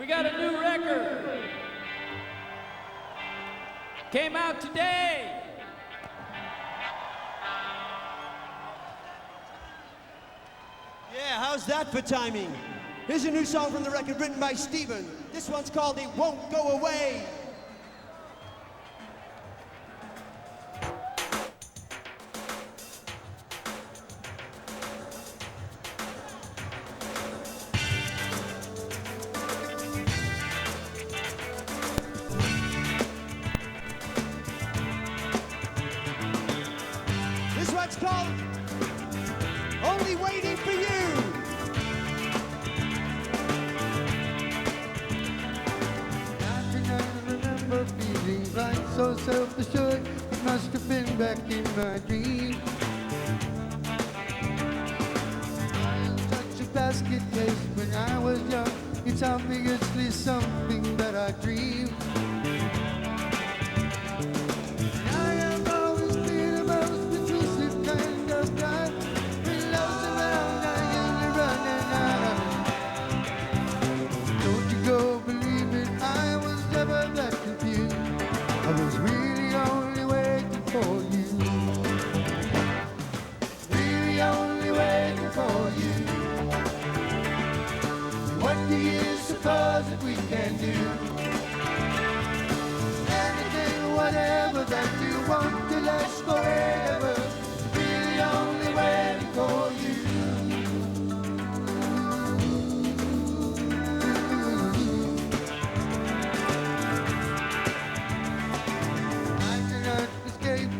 We got a new record. Came out today. Yeah, how's that for timing? Here's a new song from the record written by Steven. This one's called It Won't Go Away. This one's called Only Waiting for You. Feeling right, so self-assured. It must have been back in my dream. I am such a basket case when I was young. It's obviously something that I dreamed. I have always been the most intrusive kind of guy. When love's around, I usually run and hide. Don't you go believe it, I was never that confused. I was really only waiting for you. Really only waiting for you. What do you suppose that we can do? Anything, whatever that you want to last forever. Really only waiting for you.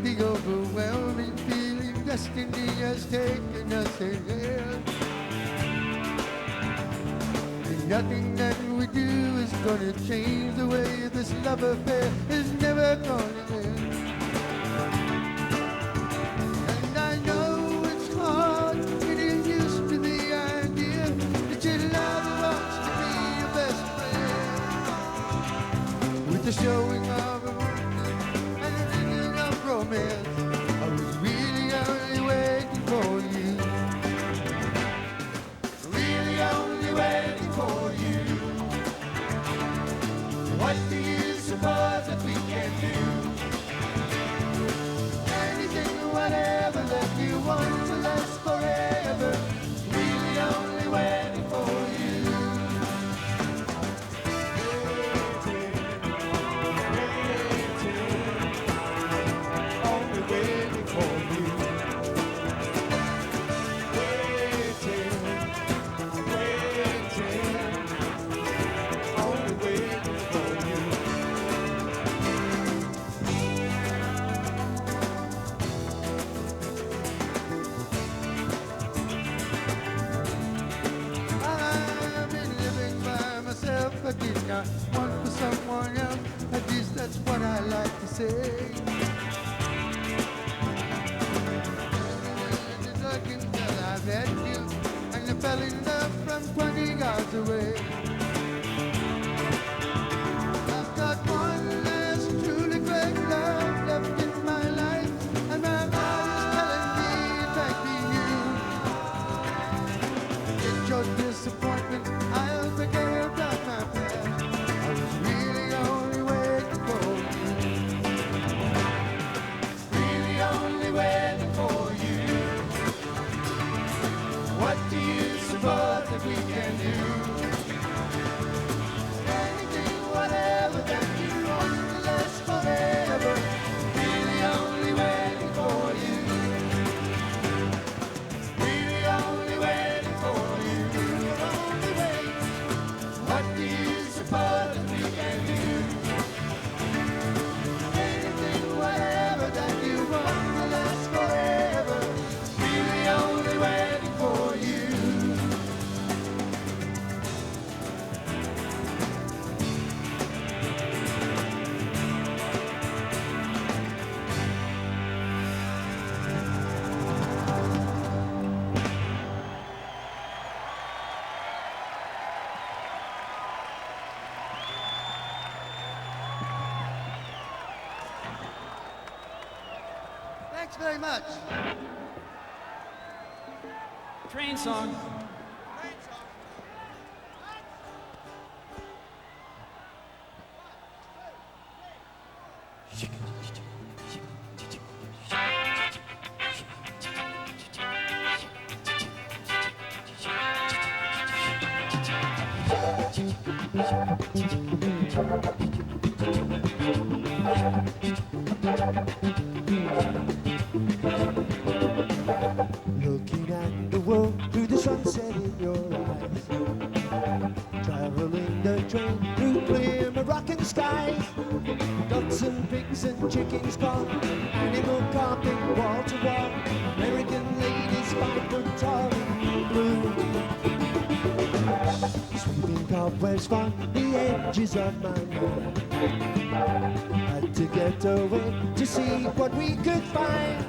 The overwhelming feeling destiny has taken us ahead. And nothing that we do is gonna change the way this love affair is never gonna end. And I know it's hard getting used to the idea that your love wants to be your best friend. With the showing of romance, I was really only waiting for you. Really only waiting for you. What do you suppose that we can do? Anything, whatever that you want to last forever. Really only waiting for you. Waiting for you. Waiting, waiting, only waiting for you. I've been living by myself. I did not want for someone else. At least that's what I like to say. Until I met you, and I fell in love from 20 yards away. I've got one last truly great love left in my life, and my heart is telling me it might be you. It's your disappointment, I'll forget about my past. I was really only waiting for you. Really only waiting for you. What do you suppose that we can do? Anything, whatever that you want to last forever. Really only waiting for you. Really only waiting for you. Only waiting. What do you suppose that we can do? Anything, whatever that you want to last forever. Really only waiting for you. Thanks very much. Train song. Looking at the world through the sunset in your eyes, traveling the train through clear Moroccan skies, ducks and pigs and chickens gone, animal carpet wall to wall, American ladies 5 foot tall in blue, sweeping cobwebs from the edges of my mind. Had to get away to see what we could find.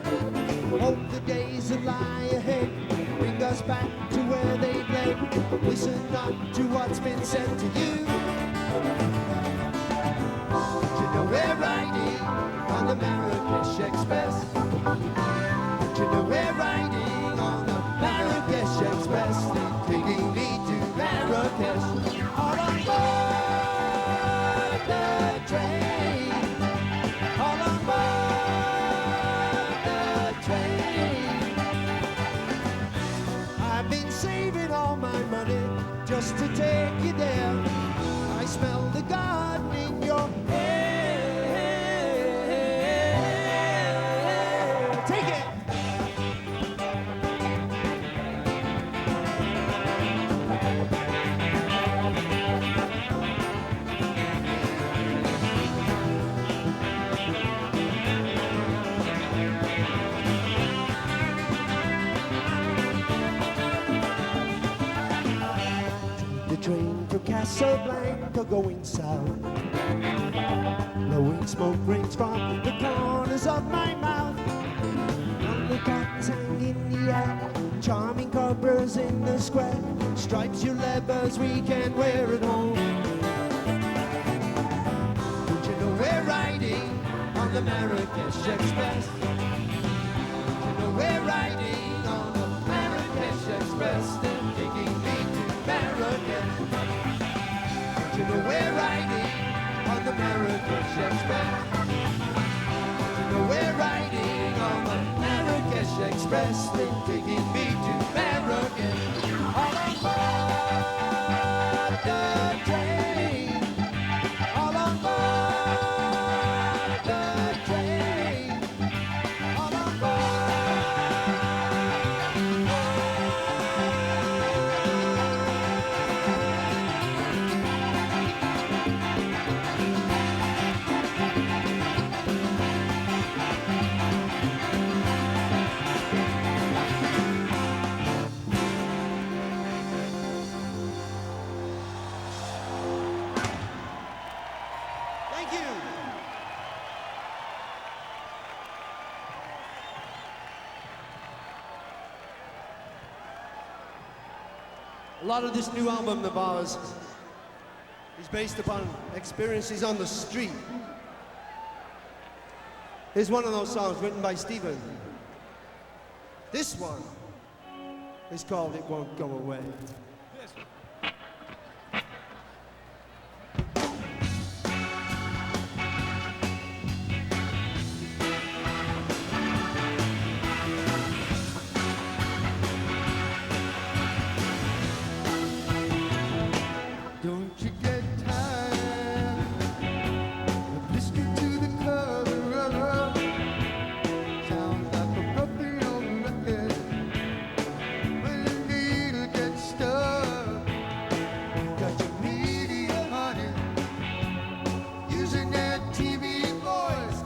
Hope the days that lie ahead bring us back to where they led. Listen not to what's been said to you. But you know we're riding on the Marrakesh Express. But you know we're riding on the Marrakesh Express. They're taking me to Marrakesh. All on board the train. All on board the train. I've been saving all my money just to take you there. I smell the garden in your hair. Take it. The train from Casablanca going south, blowing smoke rings from the corners of my mouth. Undercuts hang in the air, charming cobras in the square, stripes your leathers we can wear at home. Don't you know we're riding on the Marrakesh Express? Don't you know we're riding on the Marrakesh Express? They're taking me to Marrakesh. Don't you know we're riding on the Marrakesh Express? Don't you know we're riding on the Marrakesh Express? They're taking me to Marrakesh. All on board the train. All on board the train. All on Thank you. A lot of this new album of ours is based upon experiences on the street. Here's one of those songs written by Stephen. This one is called It Won't Go Away. Don't you get tired of listening to the color? Sounds like a puppy on the record when the needle gets stuck. Got your media honey using that TV voice,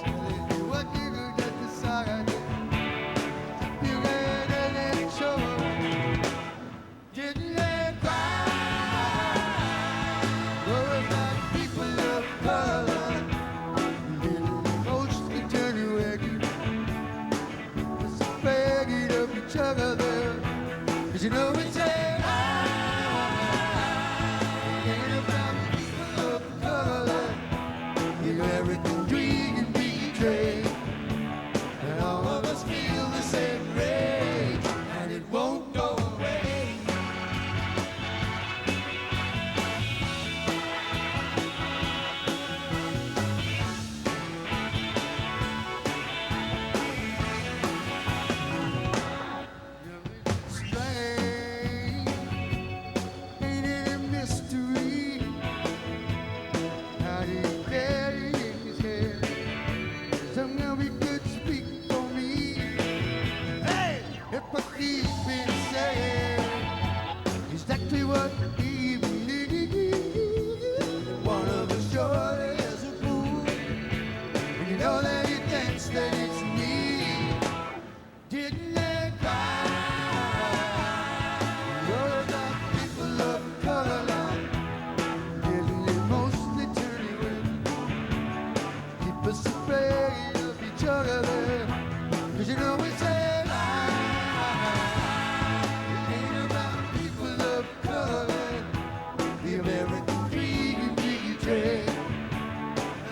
telling you what you could decide. You read that show. Didn't they cry? Worried about people of color. Little folks can turn you wagon. Just bragging of each other there. 'Cause you know it's a ain't about people of color. You know everything dream and betray. And all of us feel the same rage. And it won't go away. Strange didn't they cry? All about people of color, getting mostly turning away. Keep us afraid of each other, 'cause you know it's a lie. It ain't about people of color, the American dream we trade.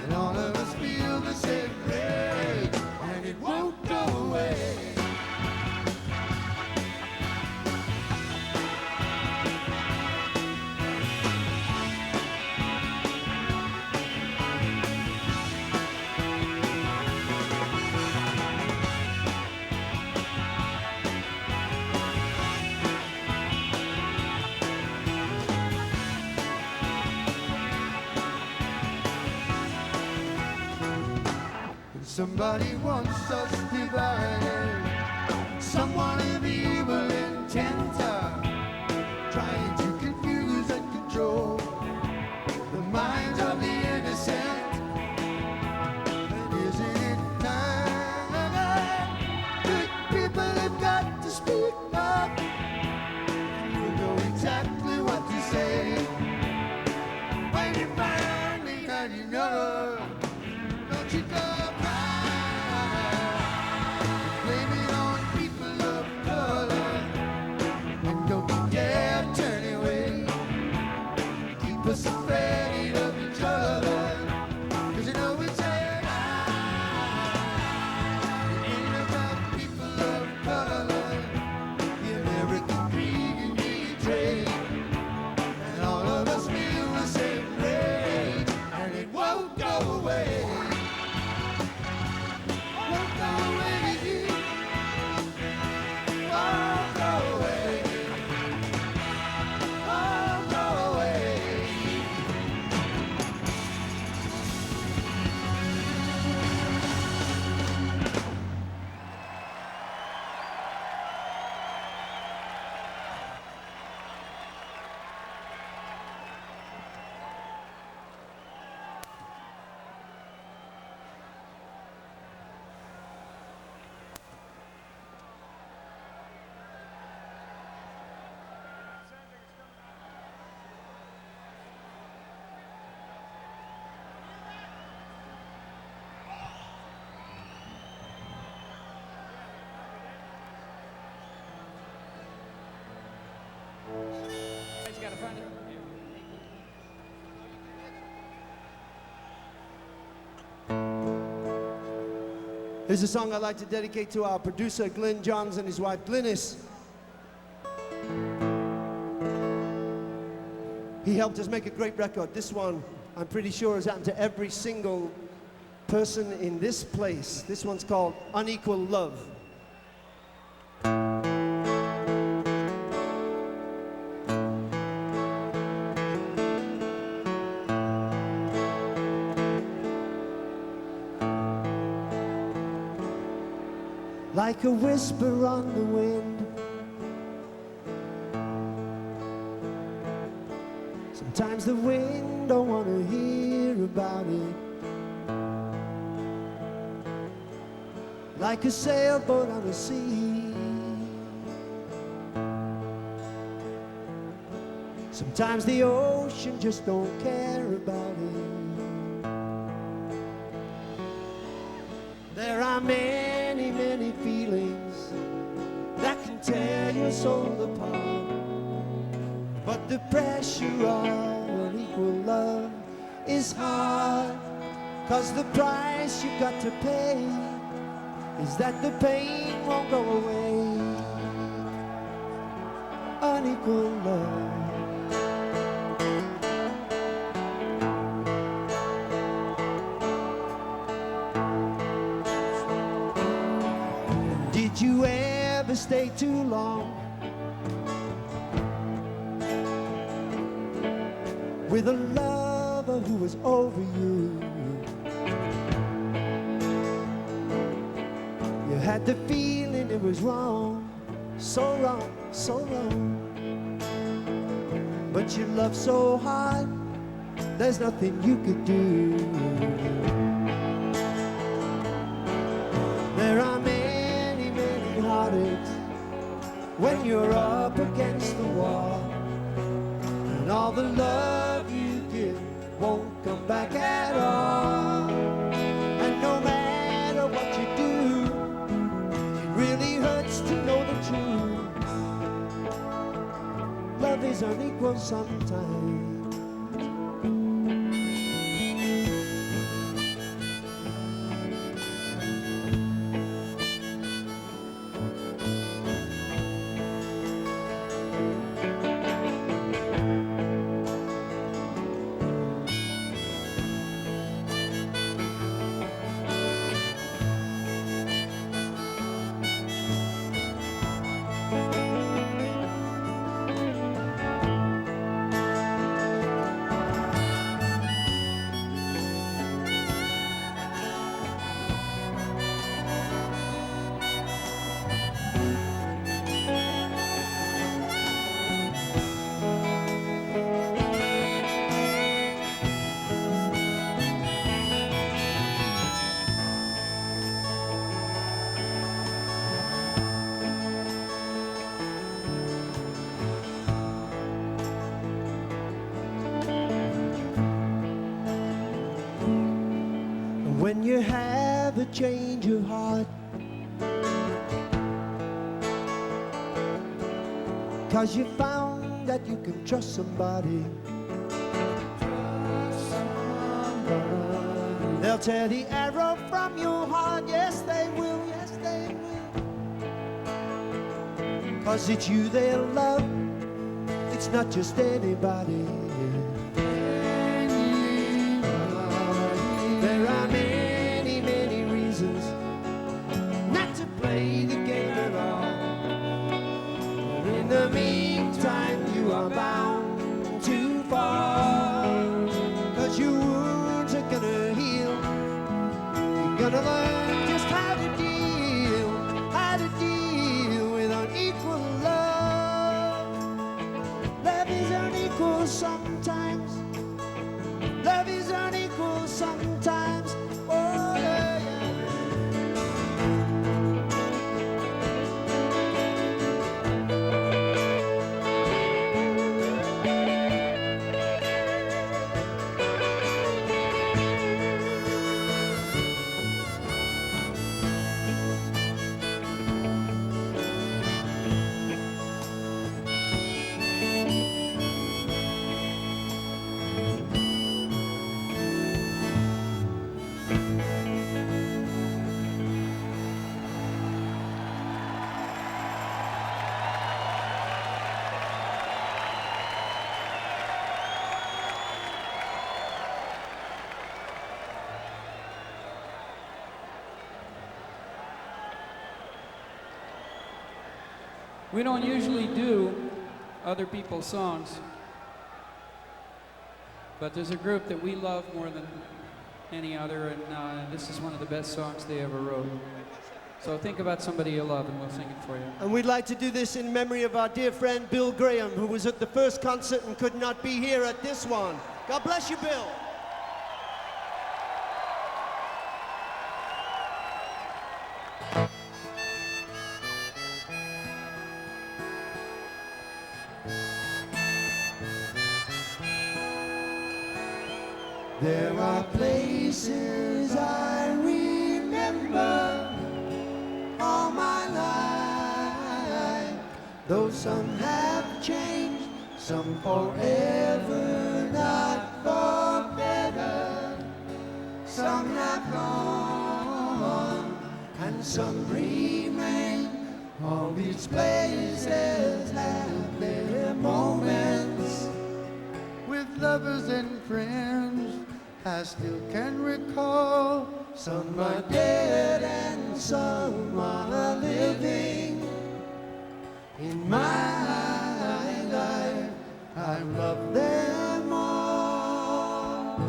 And all of us feel the same rage, and it won't go away. Somebody wants us divided. Someone of evil intent trying to confuse and control the minds of the innocent. And isn't it time? Good people have got to speak up. You know exactly what to say. When you finally got enough, don't you go blame it on people of color, and don't you dare turn away. Keep us afraid of each other, 'cause you know it's a lie. It ain't about people of color, the American dream we trade. And all of us feel the same rage, and it won't go away. Won't go away. Won't go away. Won't go away. Guys gotta find it. Here's a song I'd like to dedicate to our producer, Glenn Johns, and his wife, Glynis. He helped us make a great record. This one, I'm pretty sure, has happened to every single person in this place. This one's called Unequal Love. Like a whisper on the wind, sometimes the wind don't want to hear about it. Like a sailboat on the sea, sometimes the ocean just don't care about it. There are many, many feelings that can tear your soul apart, but the pressure of unequal love is hard, 'cause the price you got to pay is that the pain won't go away. Unequal love. Did you ever stay too long with a lover who was over you? You had the feeling it was wrong, so wrong, so wrong. But you loved so hard, there's nothing you could do. There are many, many heartaches when you're up against the wall, and all the love you give won't come back at all. And no matter what you do, it really hurts to know the truth. Love is unequal sometimes. When you have a change of heart, 'cause you found that you can trust somebody. They'll tear the arrow from your heart. Yes they will, yes they will. 'Cause it's you they'll love, it's not just anybody. There are many, many reasons not to play the game at all. But in the meantime, you are bound to fall. 'Cause your wounds are gonna heal. You're gonna learn just how to deal with unequal love. Love is unequal sometimes. Love is unequal sometimes. Oh, yeah, yeah. We don't usually do other people's songs, but there's a group that we love more than any other, and this is one of the best songs they ever wrote. So think about somebody you love and we'll sing it for you. And we'd like to do this in memory of our dear friend Bill Graham, who was at the first concert and could not be here at this one. God bless you, Bill. There are places I remember all my life, though some have changed, some forever, not for better. Some have gone, and some remain. All these places have their moments with lovers and friends I still can recall. Some are dead and some are living. In my life, I love them all.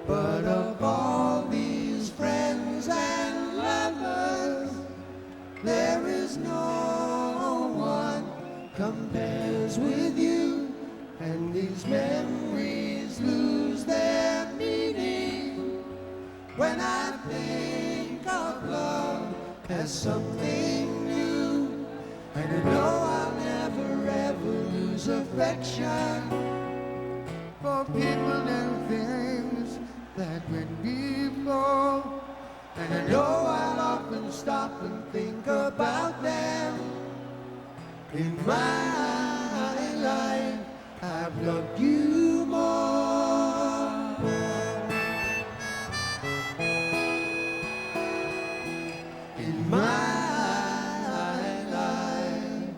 But of all these friends and lovers, there is no one compares with you, and these memories lose their when I think of love as something new. And I know I'll never ever lose affection for people and things that went before. And I know I'll often stop and think about them. In my life, I've loved you more. In my life,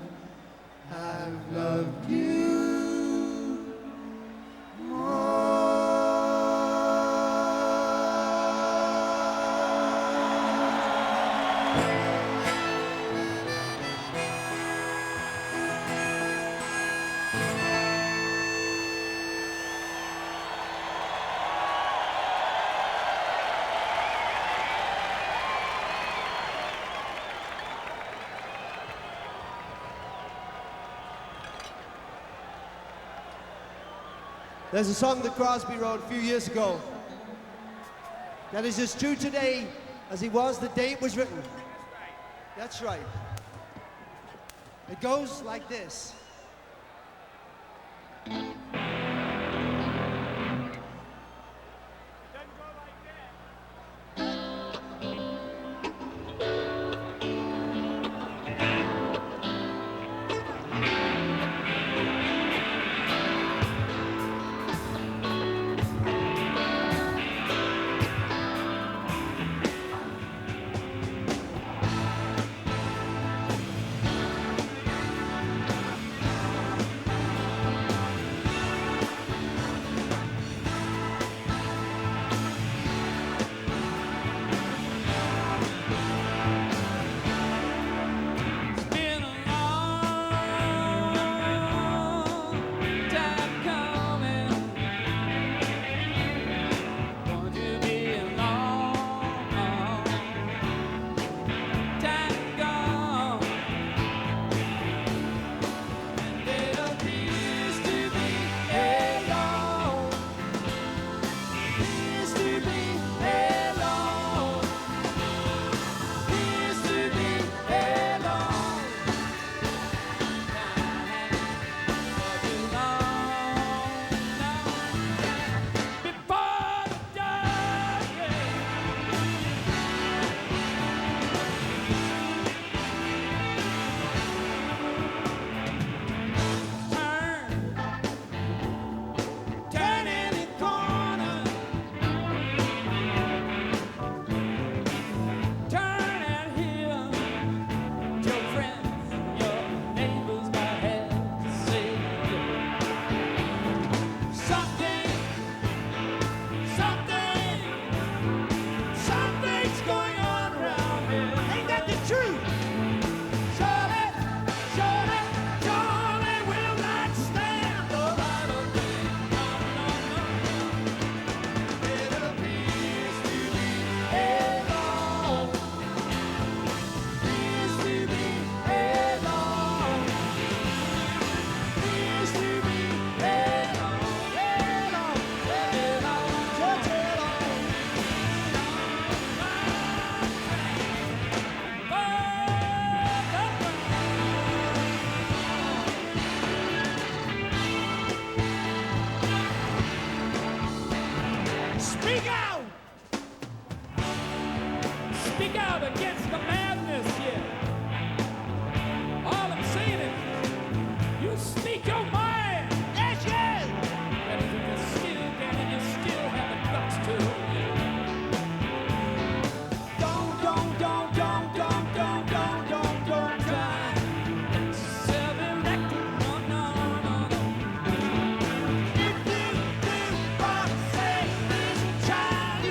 I've loved you more. There's a song that Crosby wrote a few years ago that is as true today as he was the day it was written. That's right. It goes like this. Speak out! Speak out against the madness here. All I'm saying is, you speak your mind. Yes, yes! And if you can still get it, you still have the guts to. Don't try. Self-elected, no. If you do what I say, please try.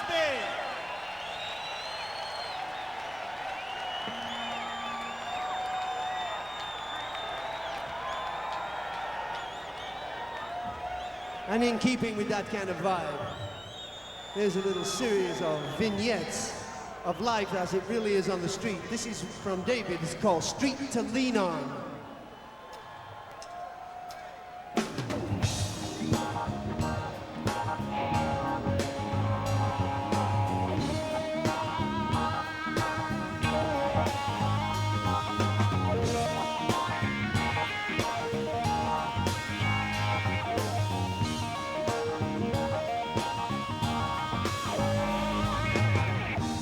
Crosby. And in keeping with that kind of vibe, there's a little series of vignettes of life as it really is on the street. This is from David. It's called Street to Lean On.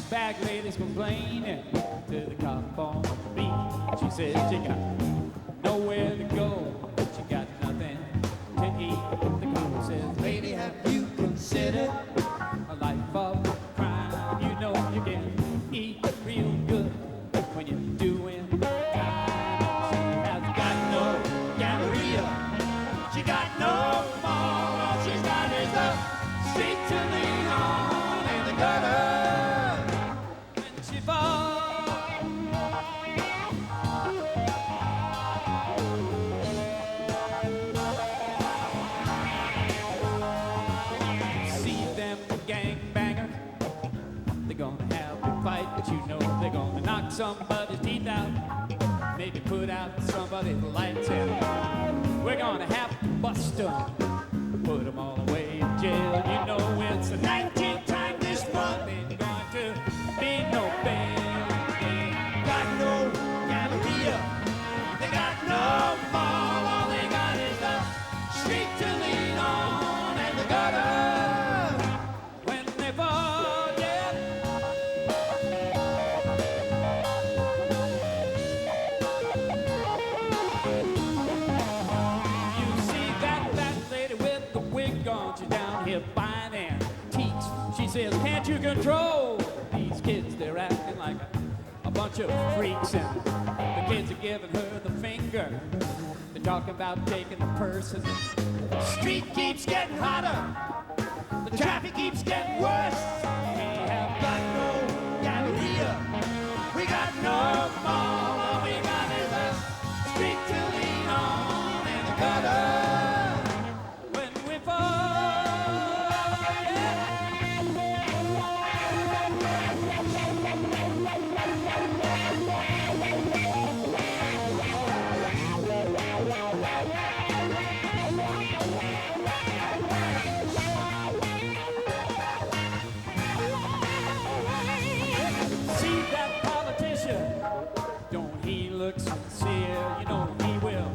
Bag lady's complaining to the cop on the beat. She says she got nowhere to go, she got nothing to eat. The cop says, Lady, have you considered a life of crime? You know you can eat real good when you're doing time. She has got no galleria, she got no mall. All she's got is a street to lean on and the gutter. She falls. See them gangbangers, they're gonna have a fight, but you know they're gonna knock somebody's teeth out, maybe put out somebody's lights, and we're gonna have to bust them, put them all away in jail. You know it's the 19th time this month, ain't going to be no bail. They got no galleria, they got no mall. All they got is the street to lean on and the gutter when they fall, yeah. You see that fat lady with the wig on, she's down here buying antiques. She says, can't you control these kids? They're acting like a bunch of freaks, and the kids are giving her the finger. They're talking about taking the purse, and the street keeps getting hotter, the traffic keeps getting worse. We have got no galleria, we got no mall. All we got is a street to lean on and the gutter when we fall, yeah. See that politician? Don't he look sincere? You know he will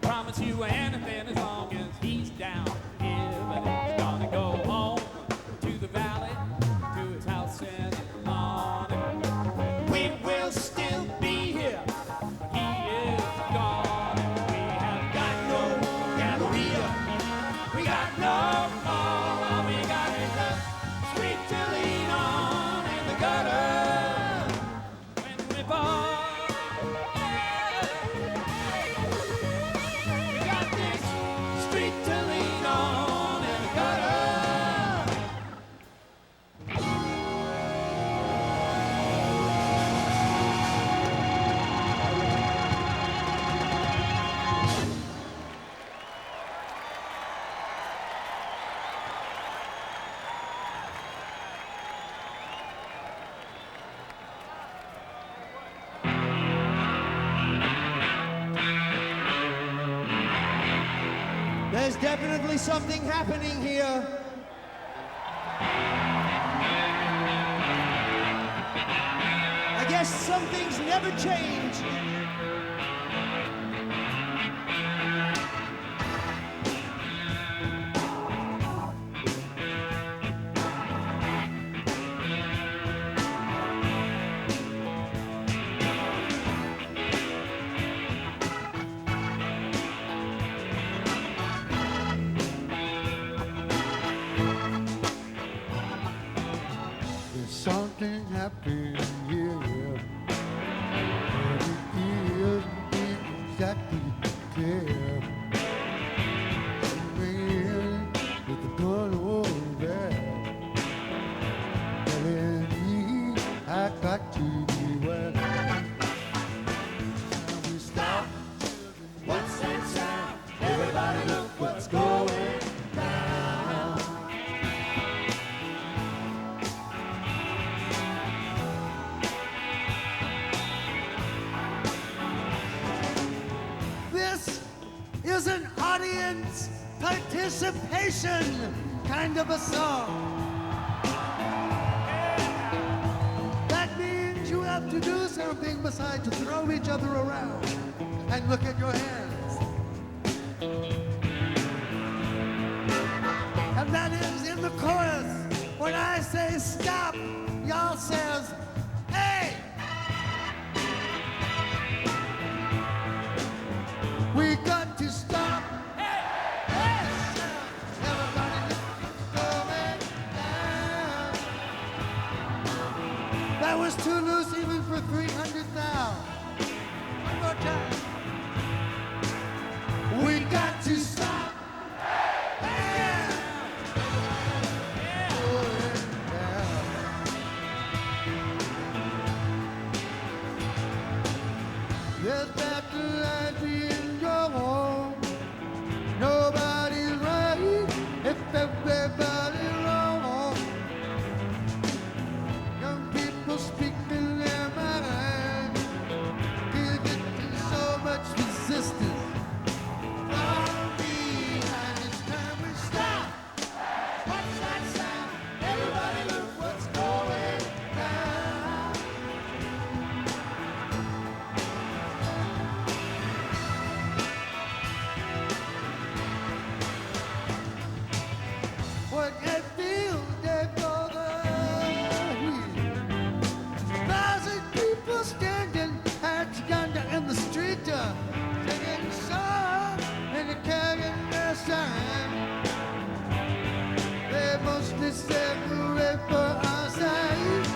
promise you anything as long as he's down here. But he's gonna go home to the valley, to his house in the lawn. And we will still be here when he is gone. And we have got no galleria, we got no mall. All we got is a street to lean on and the gutter when we fall. We got this street to lean on and the gutter. There's definitely something happening here. I guess some things never change. There's something happening here. What it is, ain't exactly clear. Man with the gun over there. got to be west. We stop. What's that sound? Everybody look what's going down. This is an audience participation kind of a song. That means you have to do something besides throw each other around and look at your hands. And that is in the chorus. When I say stop, y'all says, hey! We got to stop. Everybody going down. That was too loose even for 300 now. One more time. We got to stop. Yeah. Yes, back to life being your home. Nobody's right if everybody's wrong. Young people speaking their mind, giving so much resistance. From behind, it's time we stop. What's that sound? Everybody look what's going down. What I feel they go the wheel. 1,000 people standing out yonder in the street, singing songs and carrying their sign. They mostly separate for our side.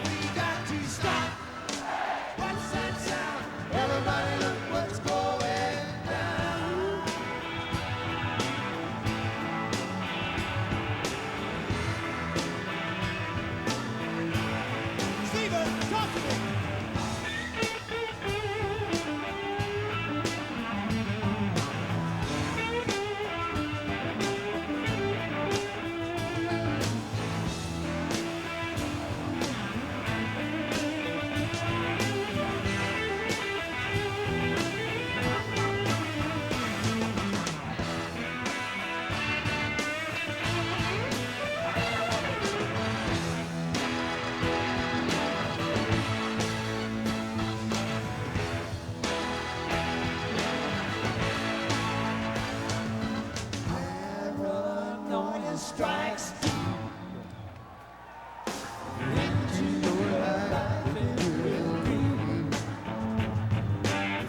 We got to stop. What's that sound? Everybody look what's going down. Steven, talk to me. Paranoia strikes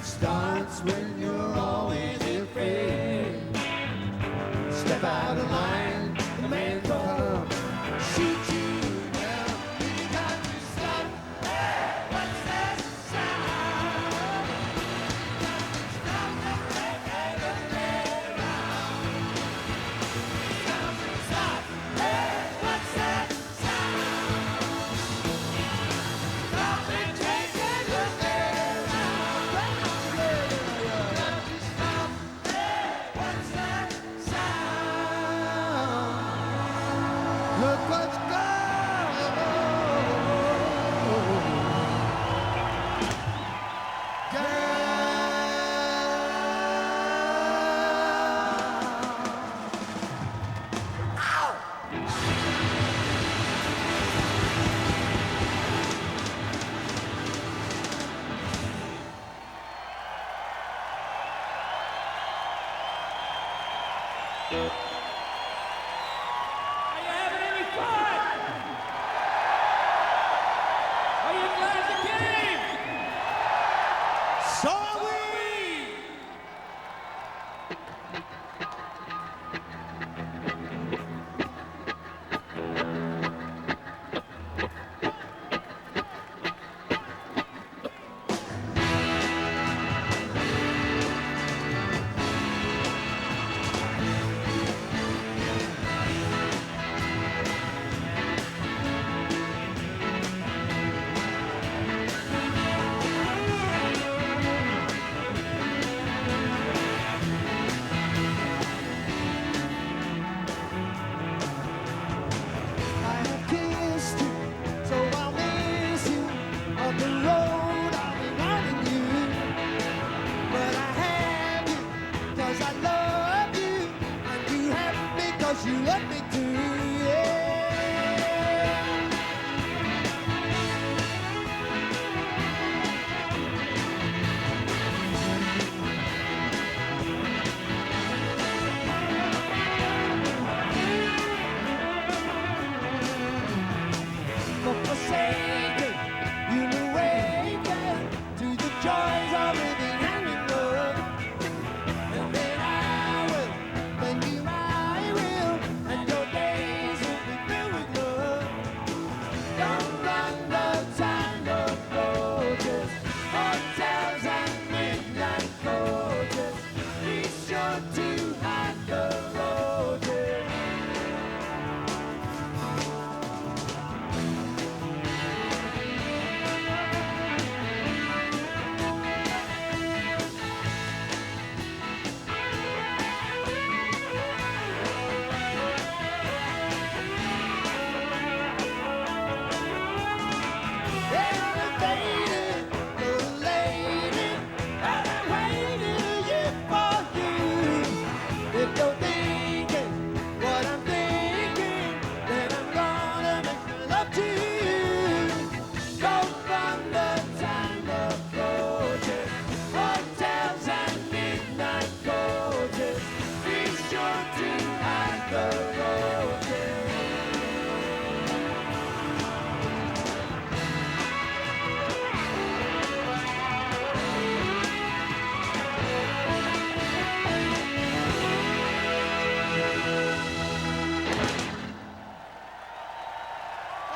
starts when you're always afraid. Step out of line, the man come shoot you down. You got to stop. Hey, what's that sound? Stop the break and the around. Stop, stop. Hey, what's that sound? Stop and take a look around.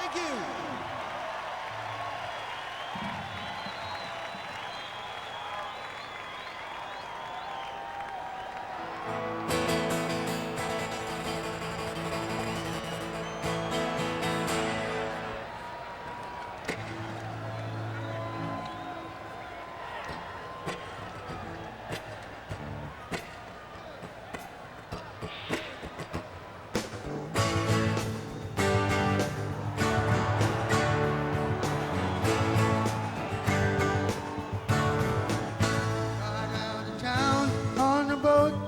Thank you.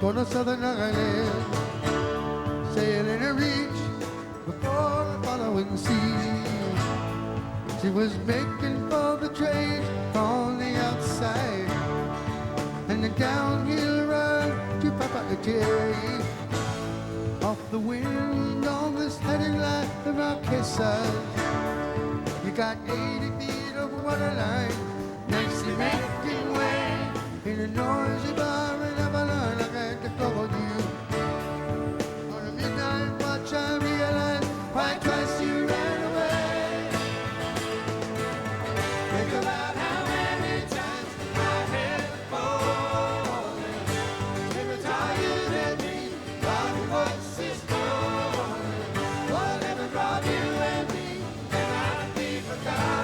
On a southern island, sailing a reach before the following sea. She was making for the trade on the outside, and the downhill run to Papa Jerry. Off the wind on this heading like the Marquesas, you got 80 feet of waterline next to making way in a noisy bar in Avalon. I got to call you on a midnight watch. I realized why twice you ran away. Think about how many times I had fallen. Every time you let me, God, your voice is calling. Whatever brought you and me cannot be forgotten.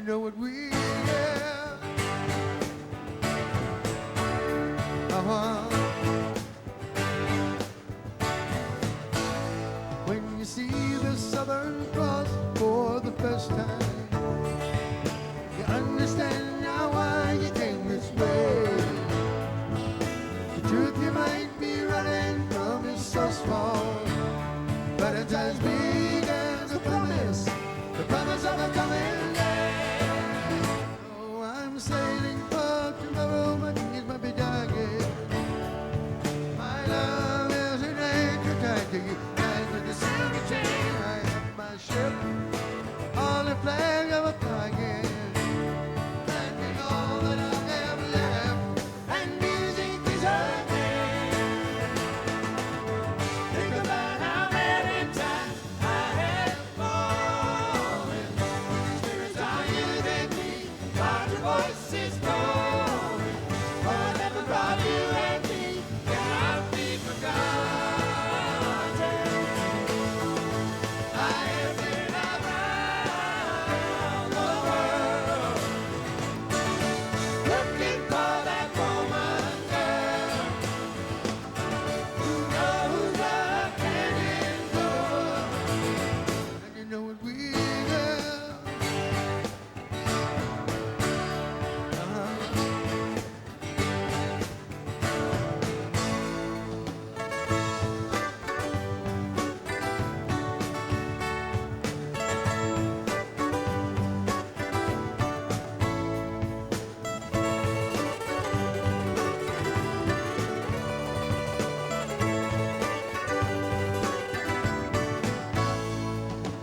Know what we have. When you see the Southern Cross for the first time, you understand now why you came this way. The truth you might be running from is so small, but it's as big as a promise, the promise of a coming day. Sailing for tomorrow, my knees might be dying. My love is an anchor tied to you, tied with the silver chain. I have my ship on the flag of a flying, landing all that I have left, and music is her name. Think about how many times I have fallen. Spirits are you than me, God, your voice.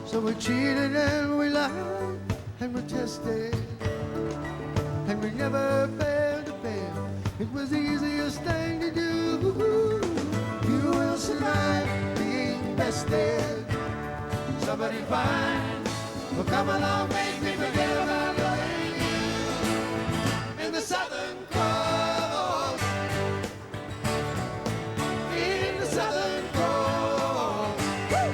So we cheated and we lied and we tested, and we never failed to fail. It was the easiest thing to do. You will survive being bested. Somebody fine will come along, make me forget about loving you. In the Southern Cross, in the Southern Cross. Woo!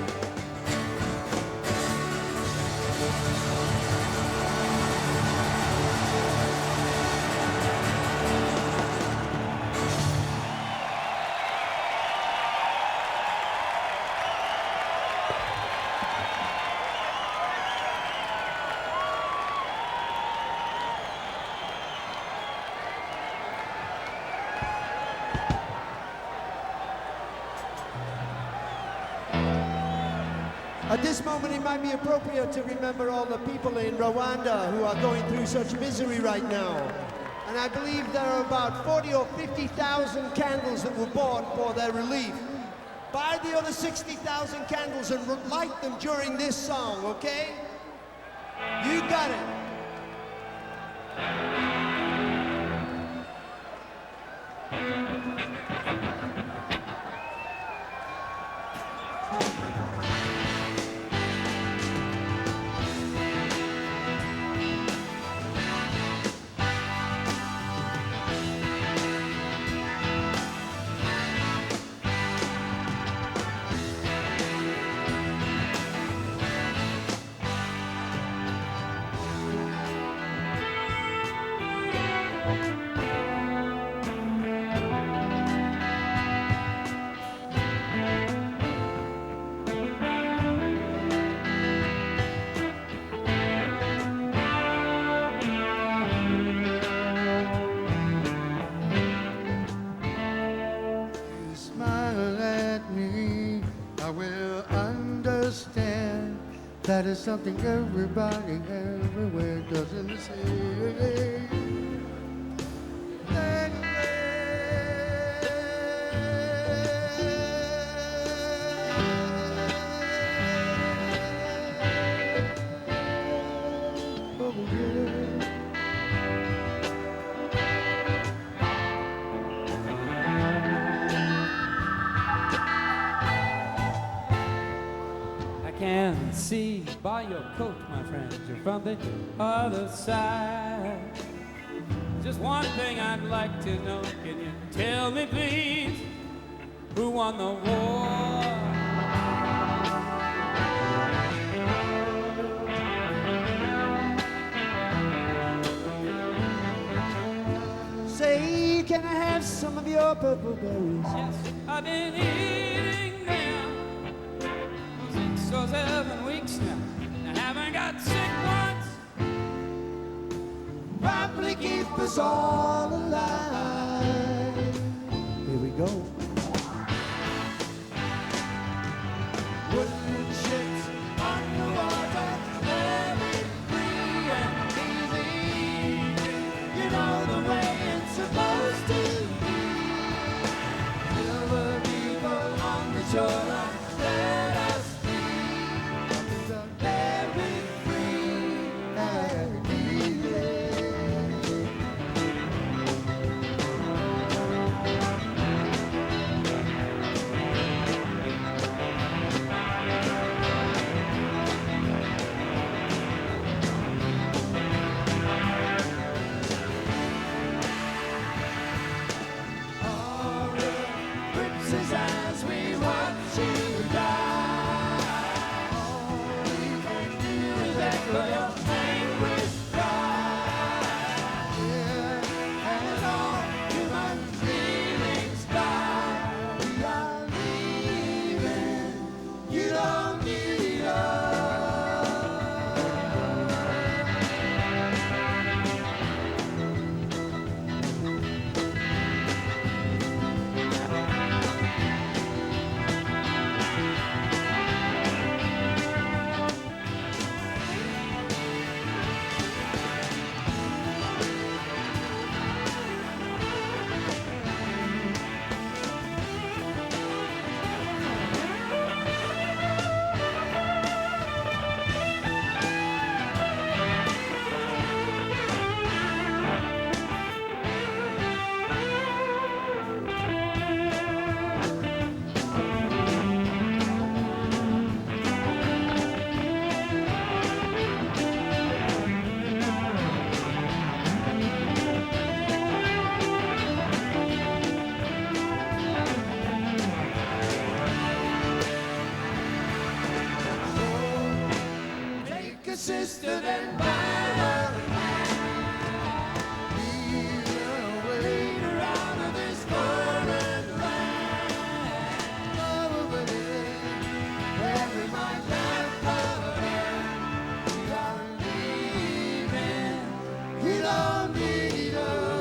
At this moment, it might be appropriate to remember all the people in Rwanda who are going through such misery right now. And I believe there are about 40 or 50,000 candles that were bought for their relief. buy the other 60,000 candles and light them during this song, okay? You got it. You smile at me, I will understand. That is something everybody everywhere doesn't say. Oh, yeah. I can see by your coat, my friend, you're from the other side. Just one thing I'd like to know, can you tell me please, who won the war? Say, can I have some of your purple berries? Yes, I've been eating them 6 or 7 weeks now. I haven't got sick once. Probably keep us all alive. Here we go. Wooden ships on the water, very free and easy. You know the way it's supposed to be. Silver people on the shoreline, let us be. Very free and easy. As we watch you die, all we can do is echo your anguish cry. Yeah, and all human feelings die. We are leaving. You don't need us. Take a sister, then bind her hand. Lead her out of this foreign land. Over there, where we might laugh again. We are leaving. You don't need us.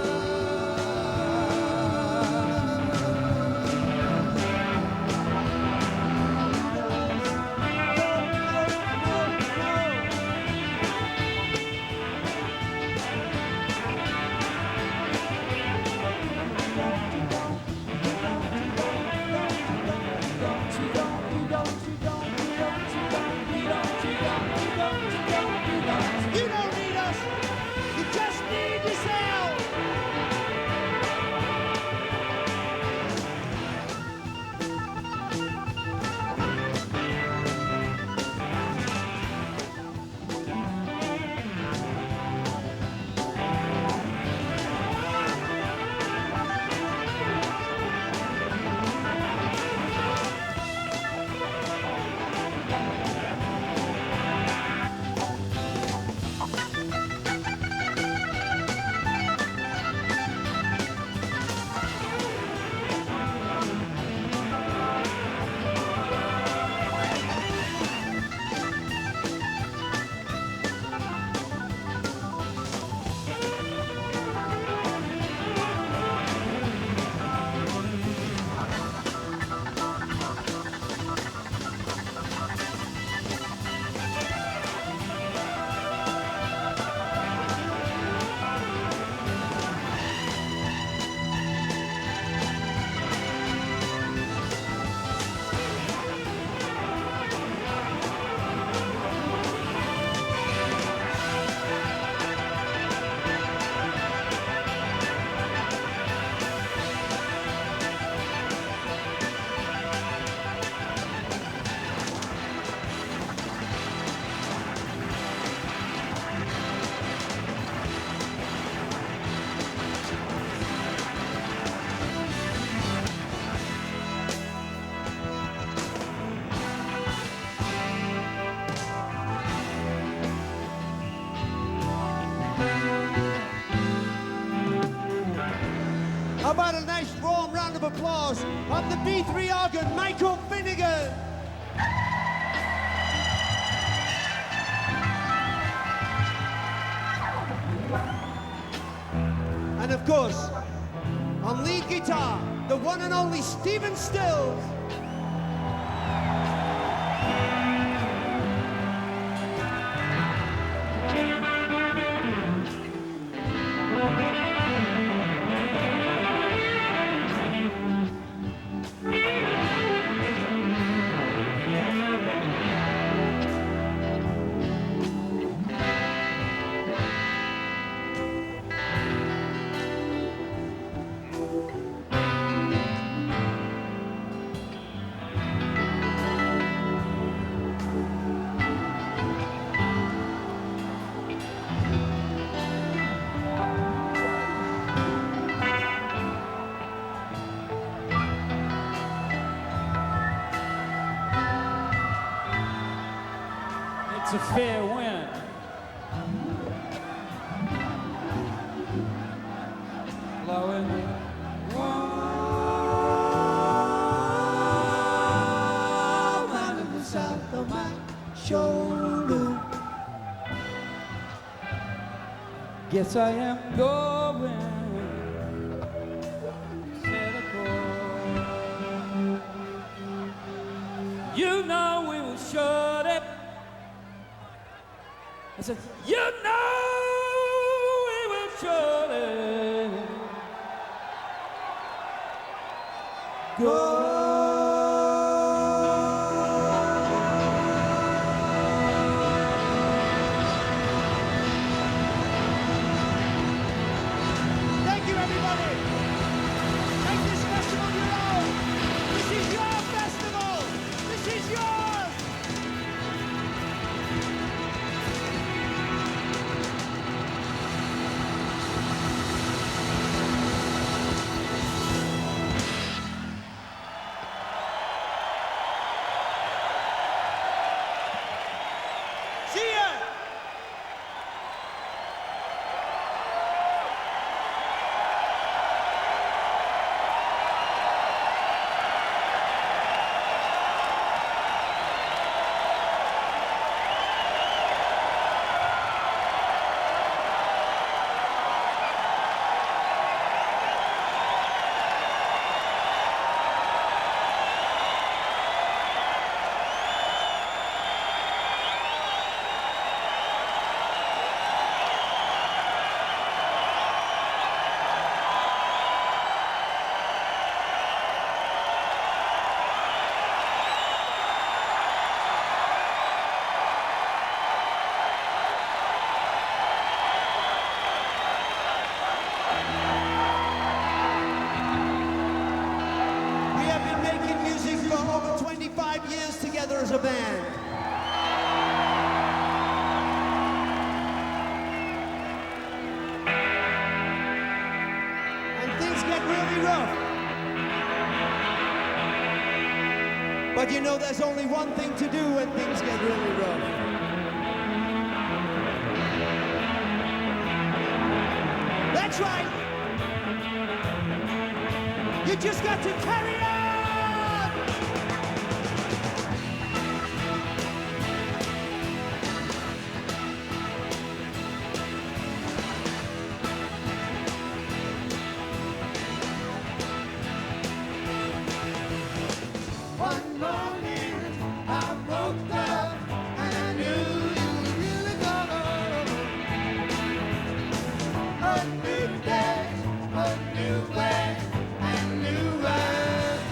applause on the B3 organ, Michael Finnegan. And of course, on lead guitar, the one and only Stephen Stills. It's a fair wind. Blowing warm out of the south of my shoulder. Guess I am going. You know we will shut it. I said, you know we will surely go. Thank you, everybody. Make this festival your own. This is your festival. This is yours. See ya. We have been making music for over 25 years together as a band. And things get really rough. But you know there's only one thing to do when things get really rough. That's right. You just got to carry on! One morning I woke up and I knew you were really gone. A new day, a new way, and new world.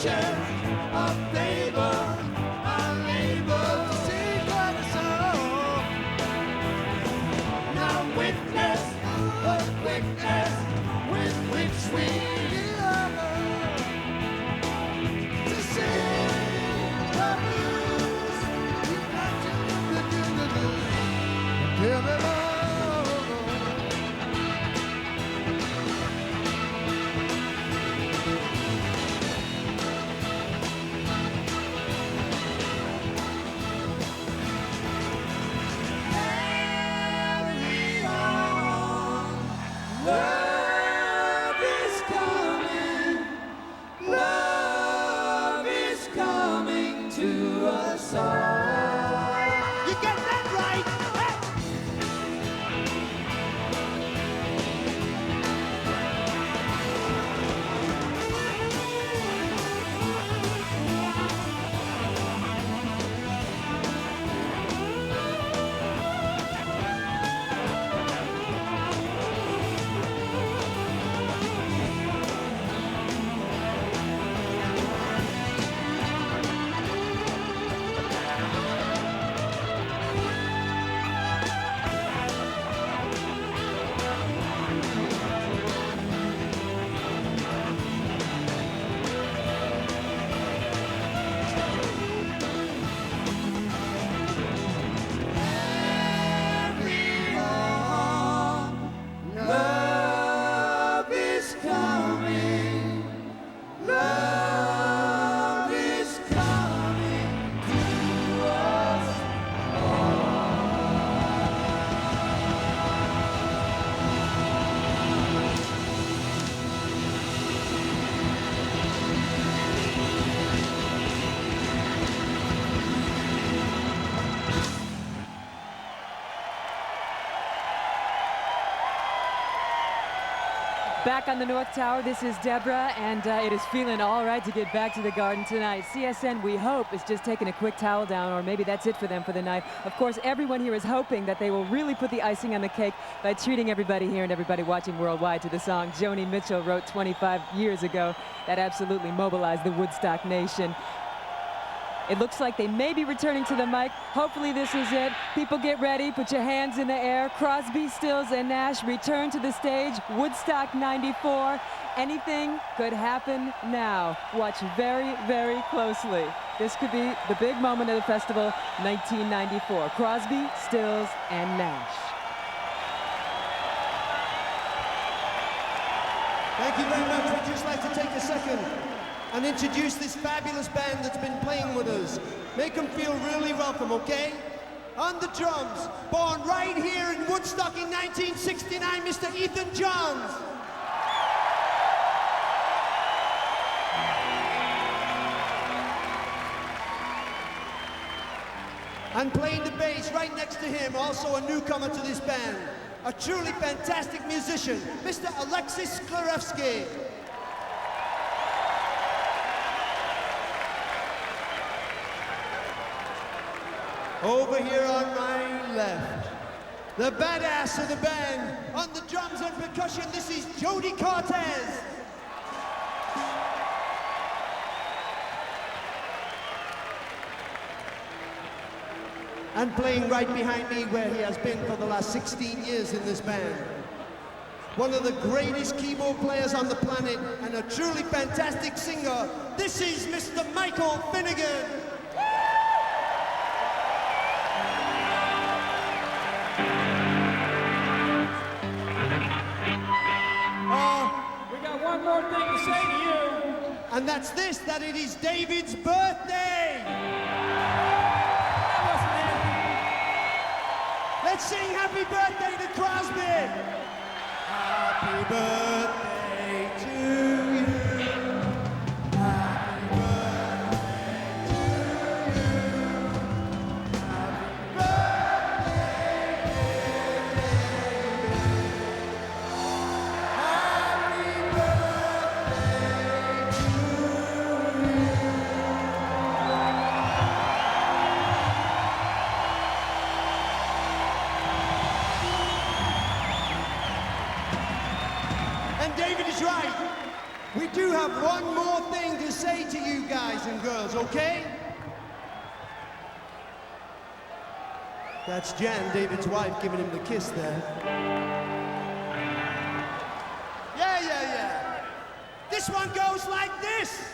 chest of labor, unable to see what I saw. Now witness the quickness with which we love to sing the blues. You got to do the blues. Tell me more. Love is coming, love is coming to us all. You get that right? Hey! Love is coming, love is coming to us Back on the North Tower, this is Deborah, and it is feeling all right to get back to the Garden tonight. CSN, we hope, is just taking a quick towel down, or maybe that's it for them for the night. Of course, everyone here is hoping that they will really put the icing on the cake by treating everybody here and everybody watching worldwide to the song Joni Mitchell wrote 25 years ago that absolutely mobilized the Woodstock Nation. It looks like they may be returning to the mic. Hopefully this is it. People get ready, put your hands in the air. Crosby, Stills, and Nash return to the stage. Woodstock 94. Anything could happen now. Watch very, very closely. This could be the big moment of the festival, 1994. Crosby, Stills, and Nash. Thank you very much. We'd just like to take a second and introduce this fabulous band that's been playing with us. Make them feel really welcome, okay? On the drums, born right here in Woodstock in 1969, Mr. Ethan Johns. And playing the bass right next to him, also a newcomer to this band, a truly fantastic musician, Mr. Alexis Sklarevsky. Over here on my left, the badass of the band, on the drums and percussion, this is Jody Cortez. And playing right behind me, where he has been for the last 16 years in this band, one of the greatest keyboard players on the planet and a truly fantastic singer, this is Mr. Michael Finnegan. We got one more thing to say to you. And that's this, that it is David's birthday. That wasn't it. Let's sing happy birthday to Crosby. Happy birthday to you. Happy birthday to you. Happy birthday, David. Happy birthday to you. And David is right. We do have one more thing to say to you guys and girls, okay? That's Jan, David's wife, giving him the kiss there. Yeah. This one goes like this.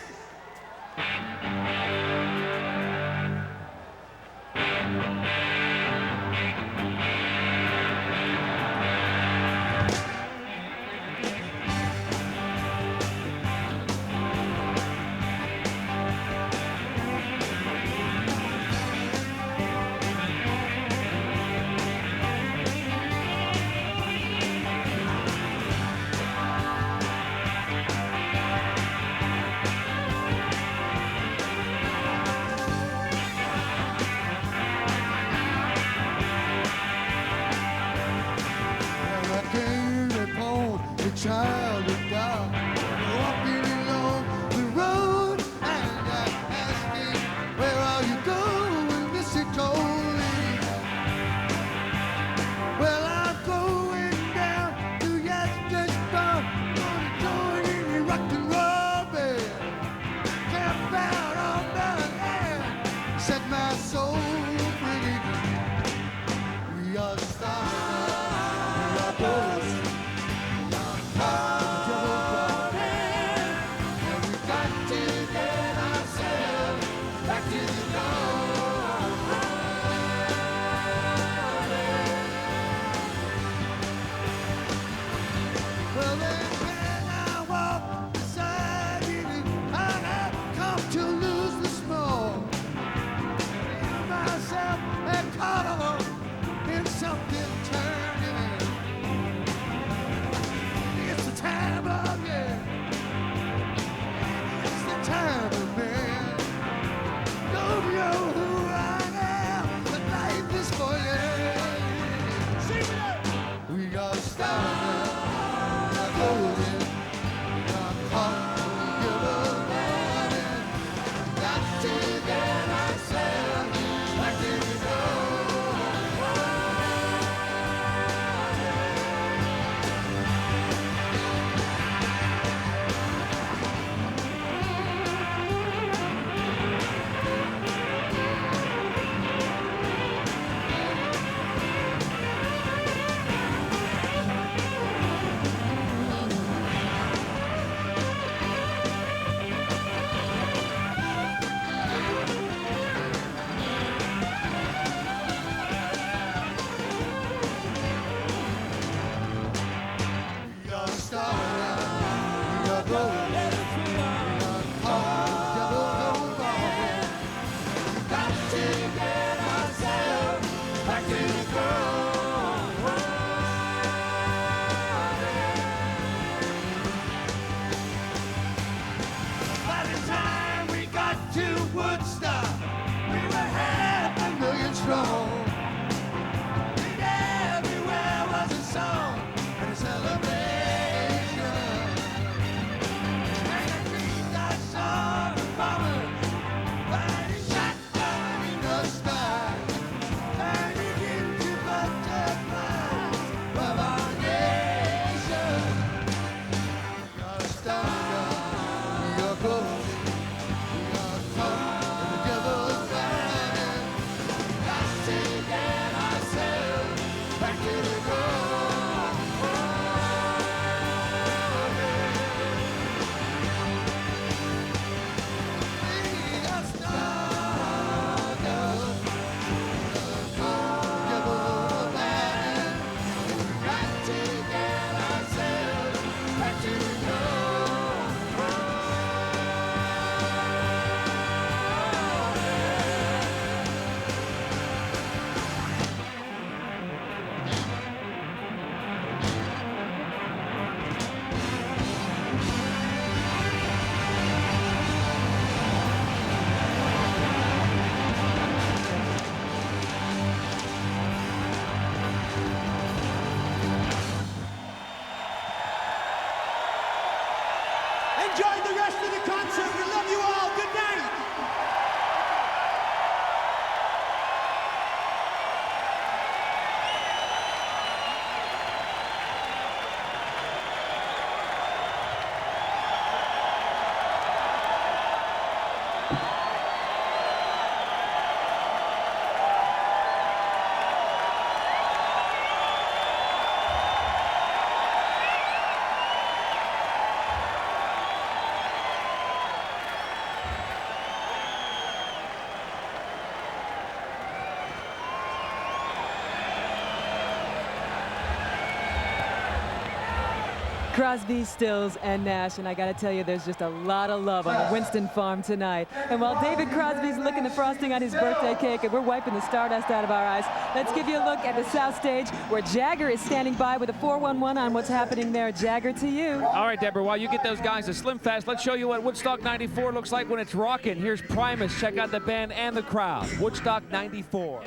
Crosby, Stills, and Nash, and I gotta tell you, there's just a lot of love on the Winston farm tonight. And while David Crosby's licking the frosting on his birthday cake and we're wiping the stardust out of our eyes, let's give you a look at the South Stage where Jagger is standing by with a 411 on what's happening there. Jagger, to you. All right, Deborah, while you get those guys to Slim Fast, let's show you what Woodstock 94 looks like when it's rocking. Here's Primus. Check out the band and the crowd. Woodstock 94.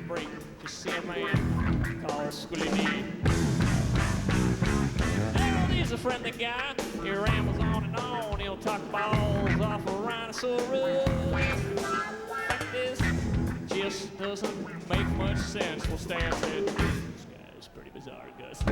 Break to see a man called Squilly D. Harold is a friendly guy. He rambles on and on. He'll talk balls off a rhinoceros. Like this just doesn't make much sense. Well, Stan said, this guy is pretty bizarre, Gus.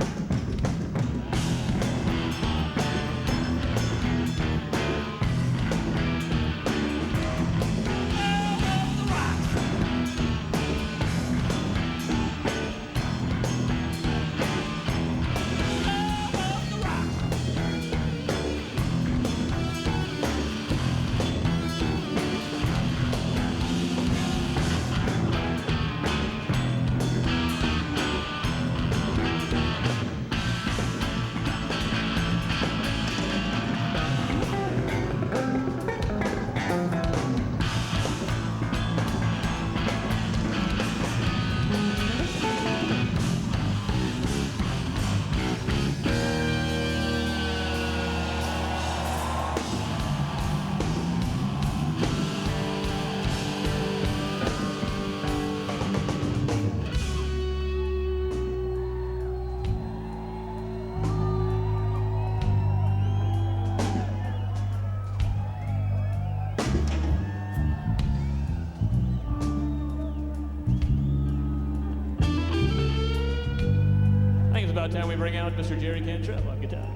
About time we bring out Mr. Jerry Cantrell on guitar.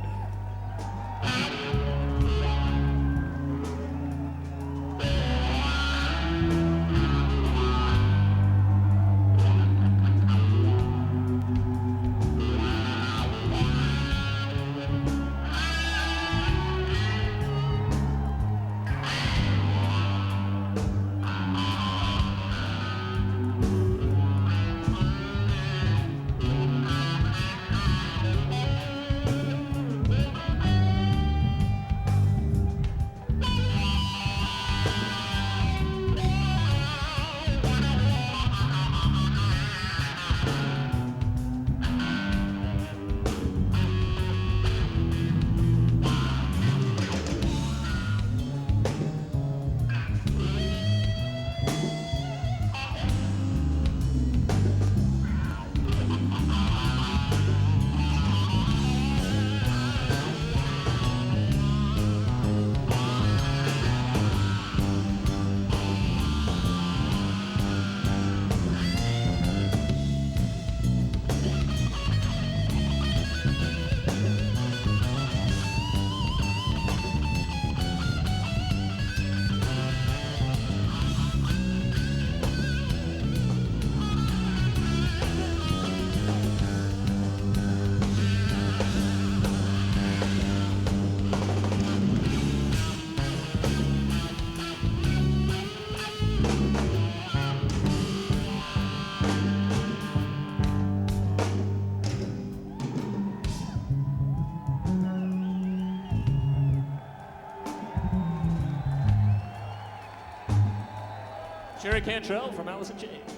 Jerry Cantrell from Alice in Chains.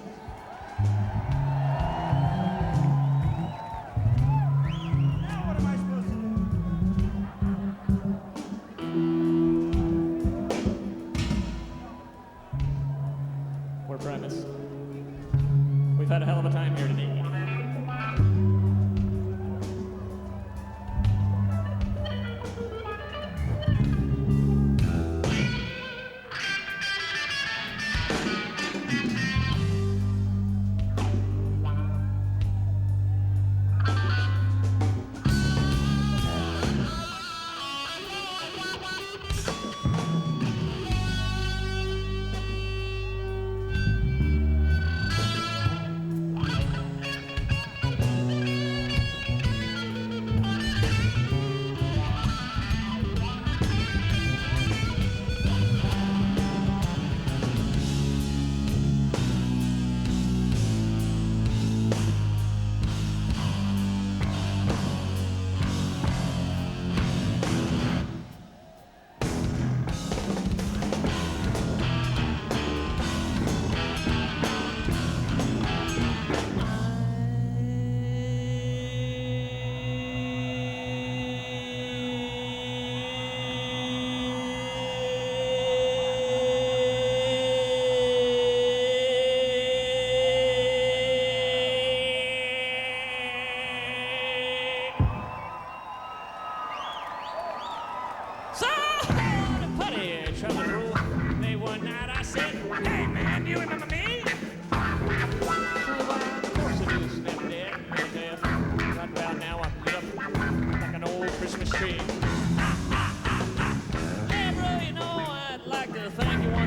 Now what am I supposed to do? We're Primus. We've had a hell of a time here today.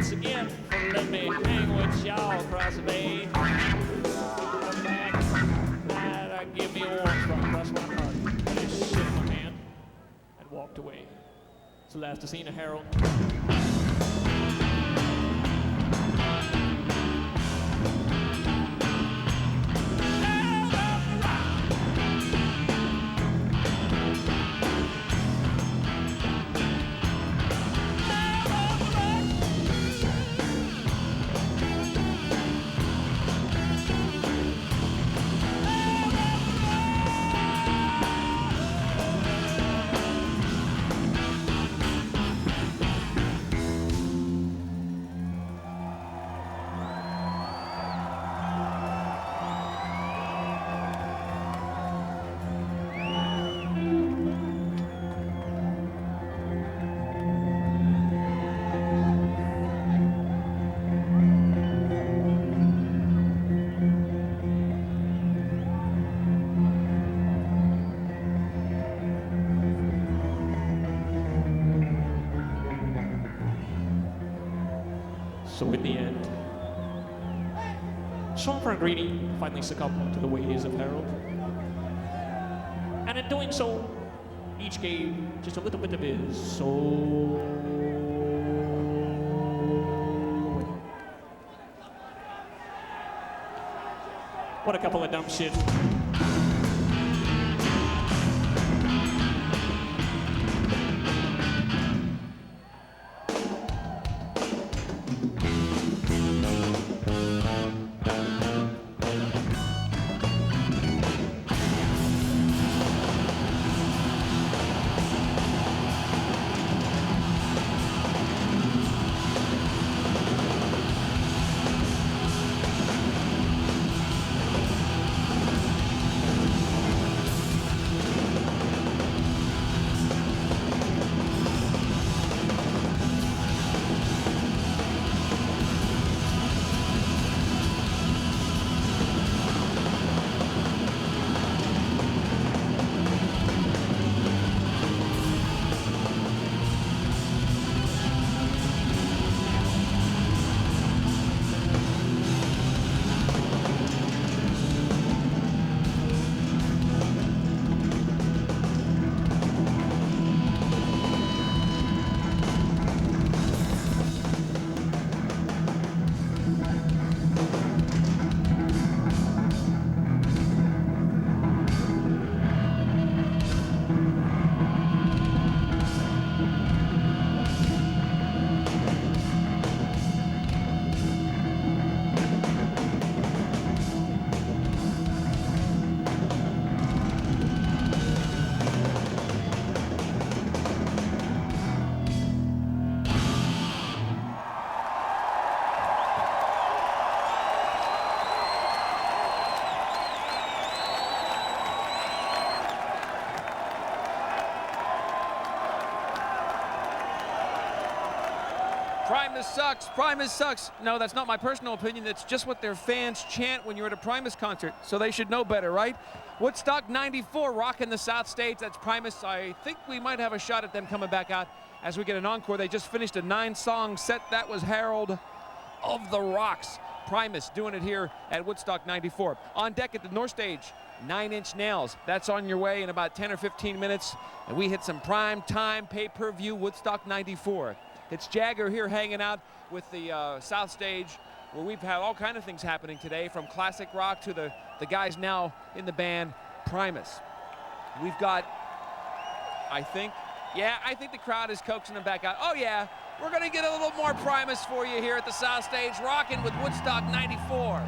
once again for letting me hang with y'all across the bay. Come back, give me a warm from across my heart. I just shook my hand and walked away. It's the last I've seen of Harold. So in the end, Sean Frank-Greedy finally succumbed to the ways of Harold. And in doing so, each gave just a little bit of his soul. What a couple of dumb shit. Primus sucks. Primus sucks. No, that's not my personal opinion. That's just what their fans chant when you're at a Primus concert. So they should know better, right? Woodstock 94 rocking the South Stage. That's Primus. I think we might have a shot at them coming back out as we get an encore. They just finished a 9-song set. That was Harold of the Rocks. Primus doing it here at Woodstock 94. On deck at the North Stage, 9 Inch Nails. That's on your way in about 10 or 15 minutes. And we hit some prime time pay-per-view Woodstock 94. It's Jagger here hanging out with the South Stage, where we've had all kind of things happening today, from classic rock to the guys now in the band, Primus. We've got, I think the crowd is coaxing them back out. Oh yeah, we're gonna get a little more Primus for you here at the South Stage, rocking with Woodstock 94.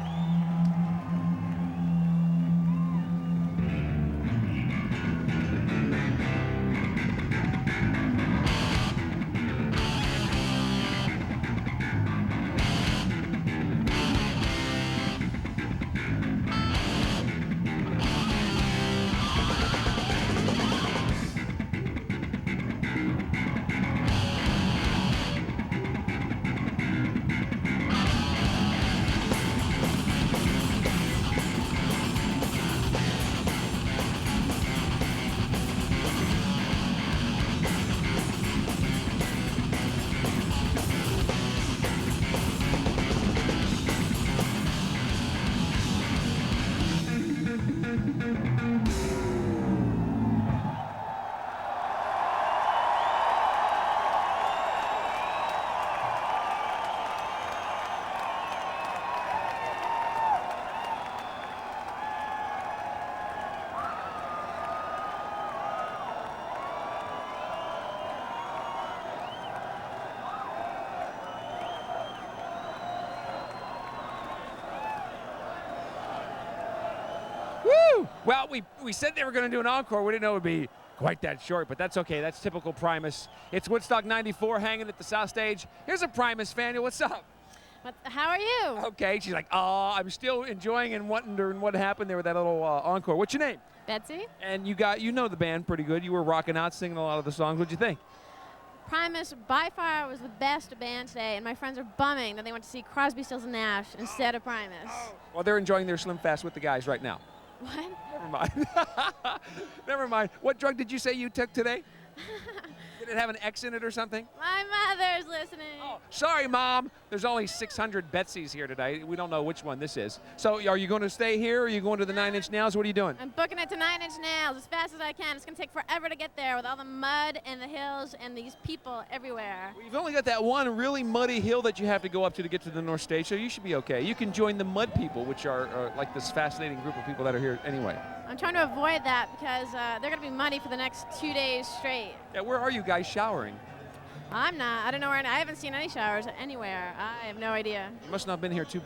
Well, we said they were going to do an encore. We didn't know it would be quite that short, but that's okay. That's typical Primus. It's Woodstock 94 hanging at the South Stage. Here's a Primus fan. What's up? How are you? Okay, she's like, oh, I'm still enjoying and wondering what happened there with that little encore. What's your name? Betsy? And you know the band pretty good. You were rocking out, singing a lot of the songs. What'd you think? Primus, by far, was the best band today, and my friends are bumming that they went to see Crosby, Stills, and Nash instead of Primus. Well, they're enjoying their Slim Fast with the guys right now. What? Never mind. Never mind. What drug did you say you took today? Did it have an X in it or something? My mother's listening. Oh, sorry, Mom. There's only 600 Betsy's here today. We don't know which one this is. So are you going to stay here, or are you going to the 9 Inch Nails? What are you doing? I'm booking it to 9 Inch Nails as fast as I can. It's going to take forever to get there with all the mud and the hills and these people everywhere. Well, you've only got that one really muddy hill that you have to go up to get to the North Stage, so you should be okay. You can join the mud people, which are like this fascinating group of people that are here anyway. I'm trying to avoid that because they're going to be muddy for the next 2 days straight. Yeah, where are you guys showering? I'm not. I don't know where. I haven't seen any showers anywhere. I have no idea. You must not have been here too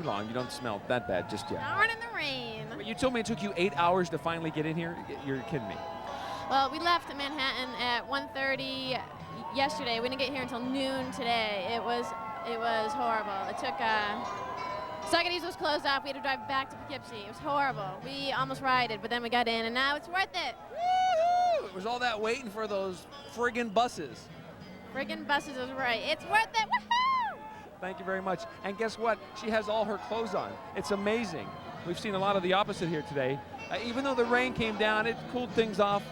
long. You don't smell that bad just yet. Now we're in the rain. But you told me it took you 8 hours to finally get in here. You're kidding me. Well, we left Manhattan at 1:30 yesterday. We didn't get here until noon today. It was horrible. It took. Saugerties was closed off. We had to drive back to Poughkeepsie. It was horrible. We almost rioted, but then we got in, and now it's worth it. Woo-hoo! It was all that waiting for those friggin' buses. Friggin' buses is right. It's worth it. Woohoo! Thank you very much. And guess what? She has all her clothes on. It's amazing. We've seen a lot of the opposite here today. Even though the rain came down, it cooled things off,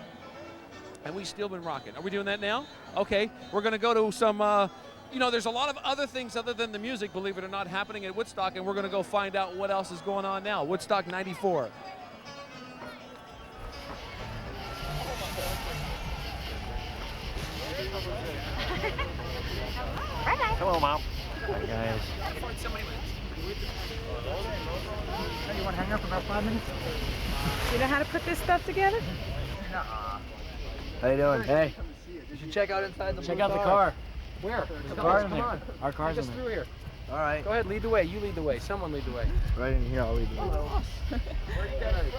and we've still been rocking. Are we doing that now? Okay. We're going to go to some, there's a lot of other things other than the music, believe it or not, happening at Woodstock, and we're going to go find out what else is going on now. Woodstock 94. Hello, Mom. Hi, guys. You want to hang out for about 5 minutes? You know how to put this stuff together? How you doing? Hey. You should check out inside the Check out the car. Where? The car's in there. Our car's in Just there. through here. All right. Go ahead, lead the way. You lead the way. Someone lead the way. Right in here, I'll lead the way.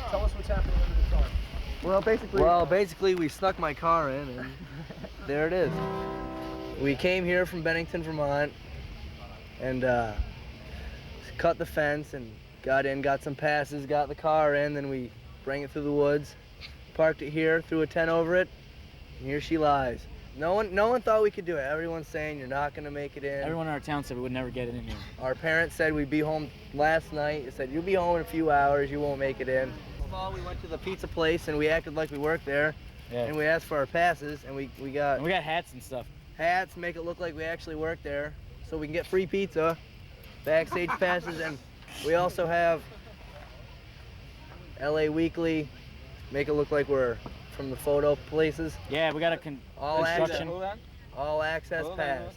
Tell us what's happening under the car. Well, basically, we snuck my car in, and there it is. We came here from Bennington, Vermont, and cut the fence and got in, got some passes, got the car in, then we bring it through the woods, parked it here, threw a tent over it, and here she lies. No one thought we could do it. Everyone's saying you're not gonna make it in. Everyone in our town said we would never get it in here. Our parents said we'd be home last night. They said you'll be home in a few hours. You won't make it in. We went to the pizza place and we acted like we worked there, Yeah. and we asked for our passes, and we got And we got hats and stuff. hats, make it look like we actually work there, so we can get free pizza, backstage passes, and we also have LA Weekly, make it look like we're from the photo places. Yeah, we got a All construction. All access pass.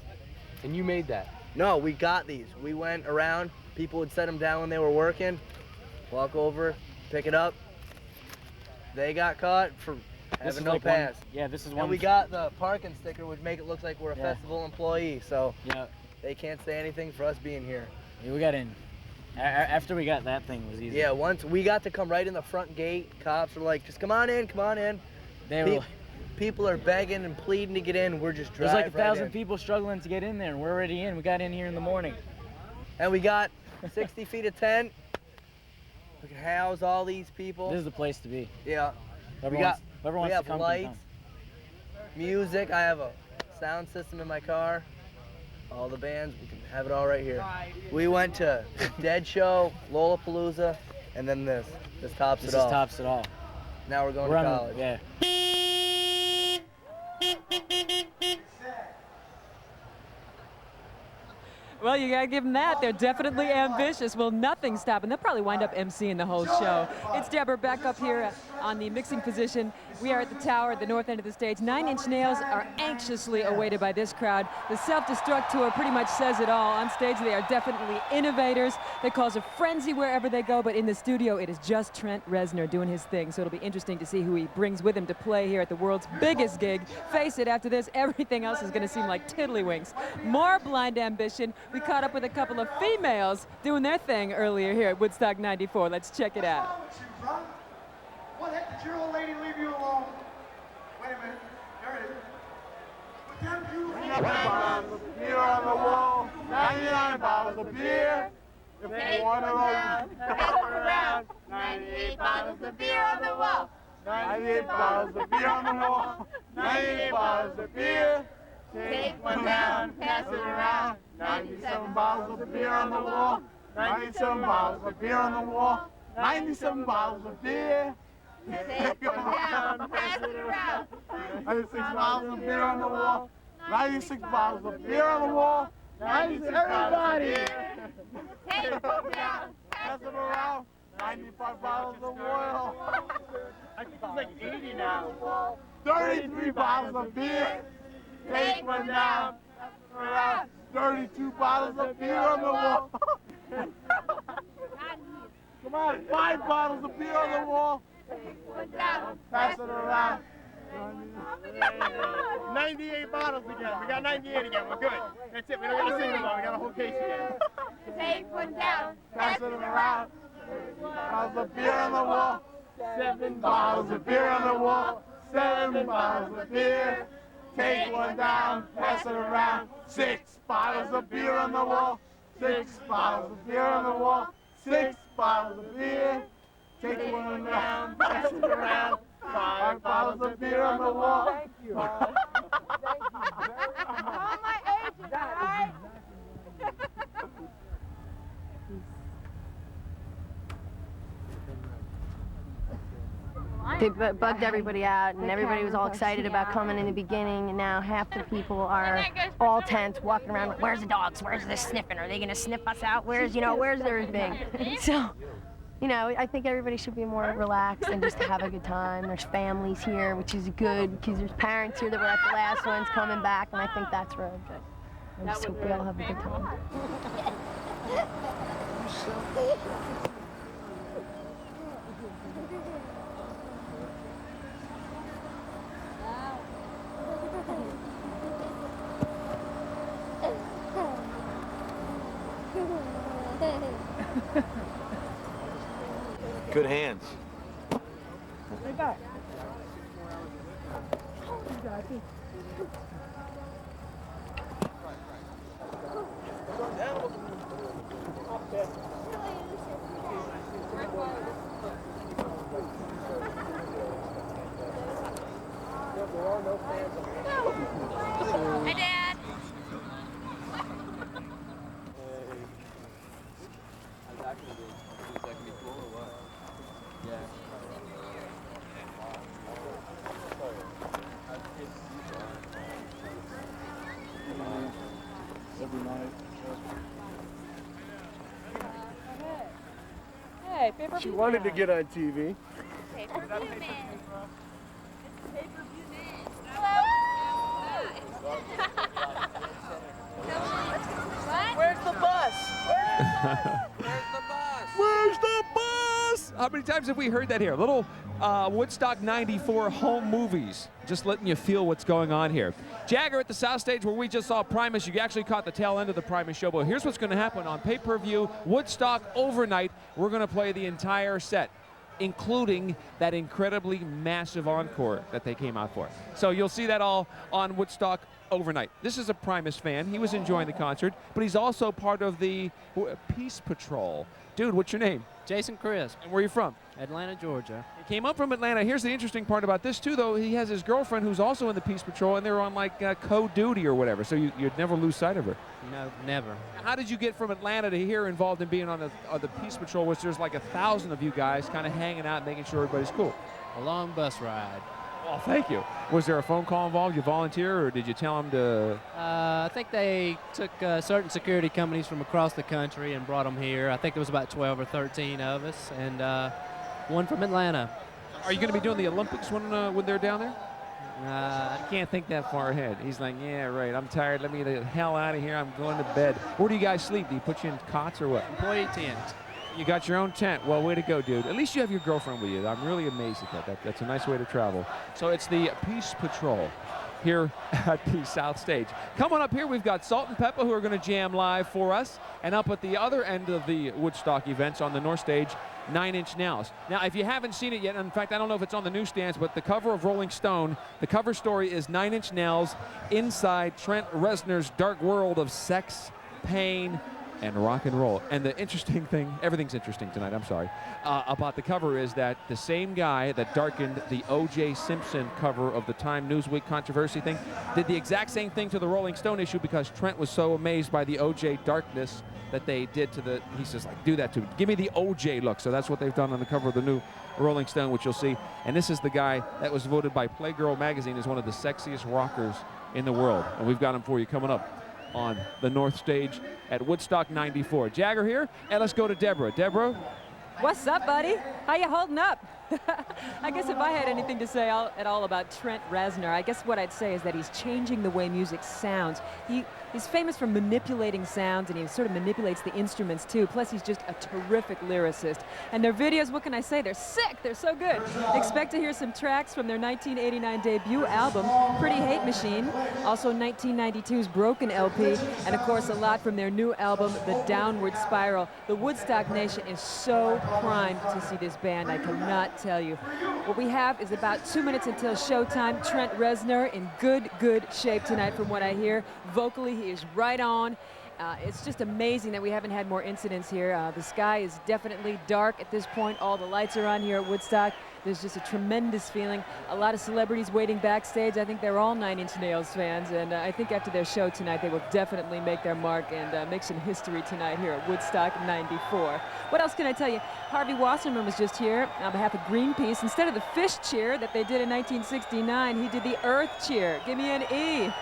And you made that. No, we got these. We went around, people would set them down when they were working, walk over, pick it up. They got caught for having no pass. This is one. And we got the parking sticker, which make it look like we're a festival employee, so Yeah. they can't say anything for us being here. Yeah, we got in. After we got that thing, it was easy. Yeah, once we got to come right in the front gate, cops were like, just come on in, come on in. They were. People are begging and pleading to get in, we're just There's driving like 1,000 people struggling to get in there, and we're already in. We got in here in the morning. And we got 60 feet of tent. We can house all these people. This is the place to be. Yeah. Whoever we wants we to have come, lights, can come. music. I have a sound system in my car. All the bands, we can have it all right here. We went to Dead Show, Lollapalooza, and then this. This tops This it all. tops it all. Now we're going We're to on college. yeah. Well, you gotta give them that. They're definitely ambitious. Will nothing stop them. They'll probably wind up emceeing the whole show. It's Deborah back up here on the mixing position. We are at the tower at the north end of the stage. 9 Inch Nails are anxiously awaited by this crowd. The self-destruct tour pretty much says it all. On stage, they are definitely innovators. They cause a frenzy wherever they go, but in the studio, it is just Trent Reznor doing his thing. So it'll be interesting to see who he brings with him to play here at the world's biggest gig. Face it, after this, everything else is gonna seem like tiddlywinks. More Blind Ambition. We caught up with a couple of females doing their thing earlier here at Woodstock 94. Let's check it out. What heck did your old lady leave you alone? Wait a minute. There it is. With them beautiful bottles of beer on the wall, 99 bottles of beer. If you want to pass it around, 98 bottles of beer on the wall. 98 bottles of beer on the wall. 98 bottles of beer. Take one down, pass it around. 97 bottles of beer on the wall. 97 bottles of beer on the wall. 97 bottles of beer. Take one down, pass it around. 96 bottles of beer on the wall. 96 bottles of beer on the wall. 96 everybody. Take one down, pass it around. 95 bottles of oil. I think it's like 80 now. 33 bottles of beer. Take one down, pass it around. 32 bottles of beer on the wall. Come on, 5 bottles of beer on the wall. Pass it around. 98 bottles again. We got 98 again. We're good. That's it. We don't got a single one. We got a whole case again. Take one down. Pass it around. Bottles of beer on the wall. 7 bottles of beer on the wall. 7 bottles of beer. Take one down. Pass it around. 6 bottles of beer on the wall. 6 bottles of beer on the wall. 6 bottles of beer. Take one down. Pass it around. 5 bottles of beer on the wall. Thank you. Thank you. All my agents, right? They bugged everybody out, and everybody was all excited about coming in the beginning, and now half the people are all tense, walking around, where's the dogs, where's the sniffing, are they gonna sniff us out, where's everything? So, you know, I think everybody should be more relaxed and just have a good time. There's families here, which is good, because there's parents here that were at the last ones coming back, and I think that's real good. I just hope we all have a good time. Good hands. Hi, Dad. Hey, paper She wanted to get on TV. Where's the bus? Where's the bus? How many times have we heard that here? Little Woodstock 94 home movies, just letting you feel what's going on here. Jagger at the South Stage where we just saw Primus. You actually caught the tail end of the Primus show, but here's what's going to happen on pay-per-view Woodstock overnight. We're going to play the entire set, including that incredibly massive encore that they came out for. So you'll see that all on Woodstock overnight. This is a Primus fan. He was enjoying the concert, but he's also part of the Peace Patrol. Dude, what's your name? Jason Crisp. And where are you from? Atlanta, Georgia. He came up from Atlanta. Here's the interesting part about this, too, though. He has his girlfriend who's also in the Peace Patrol, and they're on, like, code duty or whatever, so you'd never lose sight of her. No, never. How did you get from Atlanta to here involved in being on the Peace Patrol, which there's like 1,000 of you guys kind of hanging out, making sure everybody's cool? A long bus ride. Oh, thank you. Was there a phone call involved? You volunteer, or did you tell them to? I think they took certain security companies from across the country and brought them here. I think there was about 12 or 13 of us, and one from Atlanta. Are you going to be doing the Olympics when they're down there? I can't think that far ahead. He's like, yeah, right. I'm tired. Let me get the hell out of here. I'm going to bed. Where do you guys sleep? Do you put you in cots or what? Employee tent. You got your own tent. Well, way to go, dude. At least you have your girlfriend with you. I'm really amazed at that. That's a nice way to travel. So it's the Peace Patrol. here at the South Stage. Coming up here, we've got Salt and Pepper, who are going to jam live for us. And up at the other end of the Woodstock events on the North Stage, 9 Inch Nails. Now, if you haven't seen it yet, in fact, I don't know if it's on the newsstands, but the cover of Rolling Stone, the cover story is 9 Inch Nails inside Trent Reznor's dark world of sex, pain, and rock and roll. And the interesting thing, everything's interesting tonight, I'm sorry, about the cover is that the same guy that darkened the O.J. Simpson cover of the Time Newsweek controversy thing did the exact same thing to the Rolling Stone issue because Trent was so amazed by the O.J. darkness that they did to the, he says, like, do that to me. Give me the O.J. look. So that's what they've done on the cover of the new Rolling Stone, which you'll see. And this is the guy that was voted by Playgirl magazine as one of the sexiest rockers in the world. And we've got him for you coming up on the North Stage at Woodstock 94. Jagger here, and let's go to Deborah. Deborah? What's up, buddy? How you holding up? I guess if I had anything to say at all about Trent Reznor, I guess what I'd say is that he's changing the way music sounds. He's famous for manipulating sounds, and he sort of manipulates the instruments too. Plus, he's just a terrific lyricist. And their videos, what can I say? They're sick. They're so good. Expect to hear some tracks from their 1989 debut album, Pretty Hate Machine, also 1992's Broken LP, and of course a lot from their new album, The Downward Spiral. The Woodstock Nation is so primed to see this band, I cannot tell you. What we have is about 2 minutes until showtime. Trent Reznor in good shape tonight from what I hear. Vocally, he is right on. It's just amazing that we haven't had more incidents here. The sky is definitely dark at this point. All the lights are on here at Woodstock. There's just a tremendous feeling. A lot of celebrities waiting backstage. I think they're all 9 Inch Nails fans, and I think after their show tonight, they will definitely make their mark and make some history tonight here at Woodstock 94. What else can I tell you? Harvey Wasserman was just here on behalf of Greenpeace. Instead of the fish cheer that they did in 1969, he did the earth cheer. Give me an E.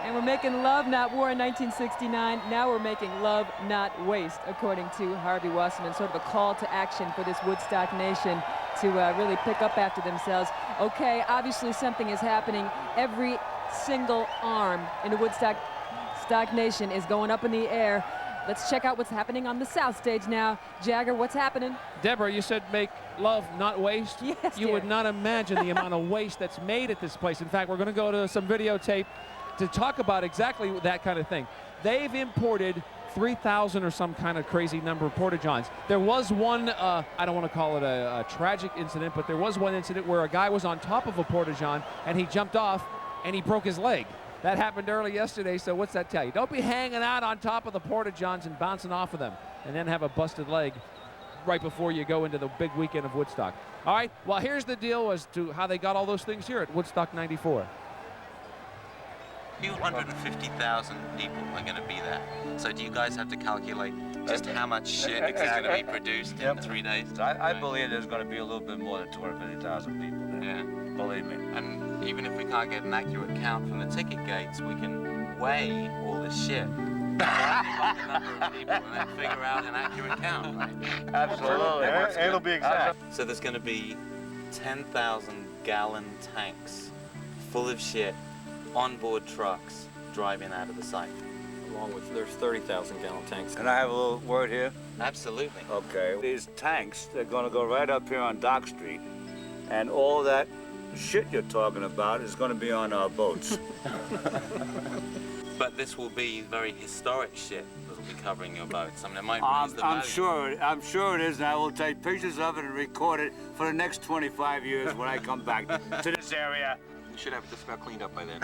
And we're making love, not war in 1969. Now we're making love, not waste, according to Harvey Wasserman. Sort of a call to action for this Woodstock Nation to really pick up after themselves. Okay, obviously something is happening. Every single arm in the Woodstock Nation is going up in the air. Let's check out what's happening on the South Stage now. Jagger, what's happening? Deborah, you said make love, not waste. Yes, you dear. would not imagine the amount of waste that's made at this place. In fact, we're going to go to some videotape to talk about exactly that kind of thing. They've imported 3,000 or some kind of crazy number of porta-johns. There was one, I don't want to call it a tragic incident, but there was one incident where a guy was on top of a porta-john and he jumped off and he broke his leg. That happened early yesterday, so what's that tell you? Don't be hanging out on top of the porta-johns and bouncing off of them and then have a busted leg right before you go into the big weekend of Woodstock. All right, well, here's the deal as to how they got all those things here at Woodstock 94. 250,000 people are going to be there. So do you guys have to calculate just how much shit is going to be produced in 3 days? I believe there's going to be a little bit more than 250,000 people there. Yeah. Believe me. And even if we can't get an accurate count from the ticket gates, we can weigh all this shit. The number of people and then figure out an accurate count, right? Absolutely. It'll be exact. So there's going to be 10,000 gallon tanks full of shit onboard trucks driving out of the site. Along with, there's 30,000 gallon tanks. And I have a little word here. Absolutely. Okay. These tanks, they're going to go right up here on Dock Street, and all that shit you're talking about is going to be on our boats. But this will be very historic shit that'll be covering your boats. I mean, it might raise the I'm value. sure it is, and I will take pictures of it and record it for the next 25 years when I come back to this area. You should have just about cleaned up by then.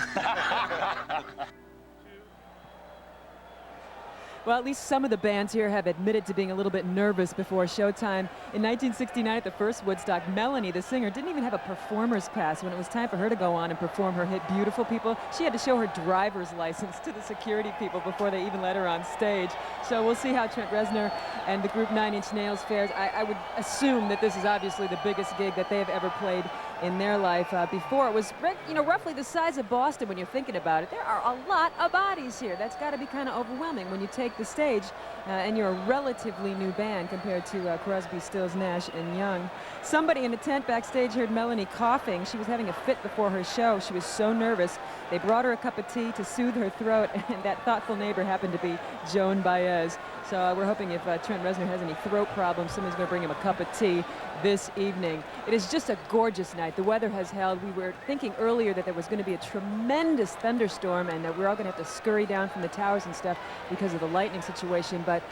Well, at least some of the bands here have admitted to being a little bit nervous before showtime. In 1969 at the first Woodstock, Melanie, the singer, didn't even have a performer's pass. When it was time for her to go on and perform her hit Beautiful People, she had to show her driver's license to the security people before they even let her on stage. So we'll see how Trent Reznor and the group 9 Inch Nails fares. I would assume that this is obviously the biggest gig that they have ever played in their life. Before, it was roughly the size of Boston when you're thinking about it. There are a lot of bodies here. That's got to be kind of overwhelming when you take the stage and you're a relatively new band compared to Crosby, Stills, Nash and Young. Somebody in the tent backstage heard Melanie coughing. She was having a fit before her show. She was so nervous. They brought her a cup of tea to soothe her throat, and that thoughtful neighbor happened to be Joan Baez. So we're hoping if Trent Reznor has any throat problems, someone's going to bring him a cup of tea this evening. It is just a gorgeous night. The weather has held. We were thinking earlier that there was going to be a tremendous thunderstorm and that we're all going to have to scurry down from the towers and stuff because of the lightning situation. But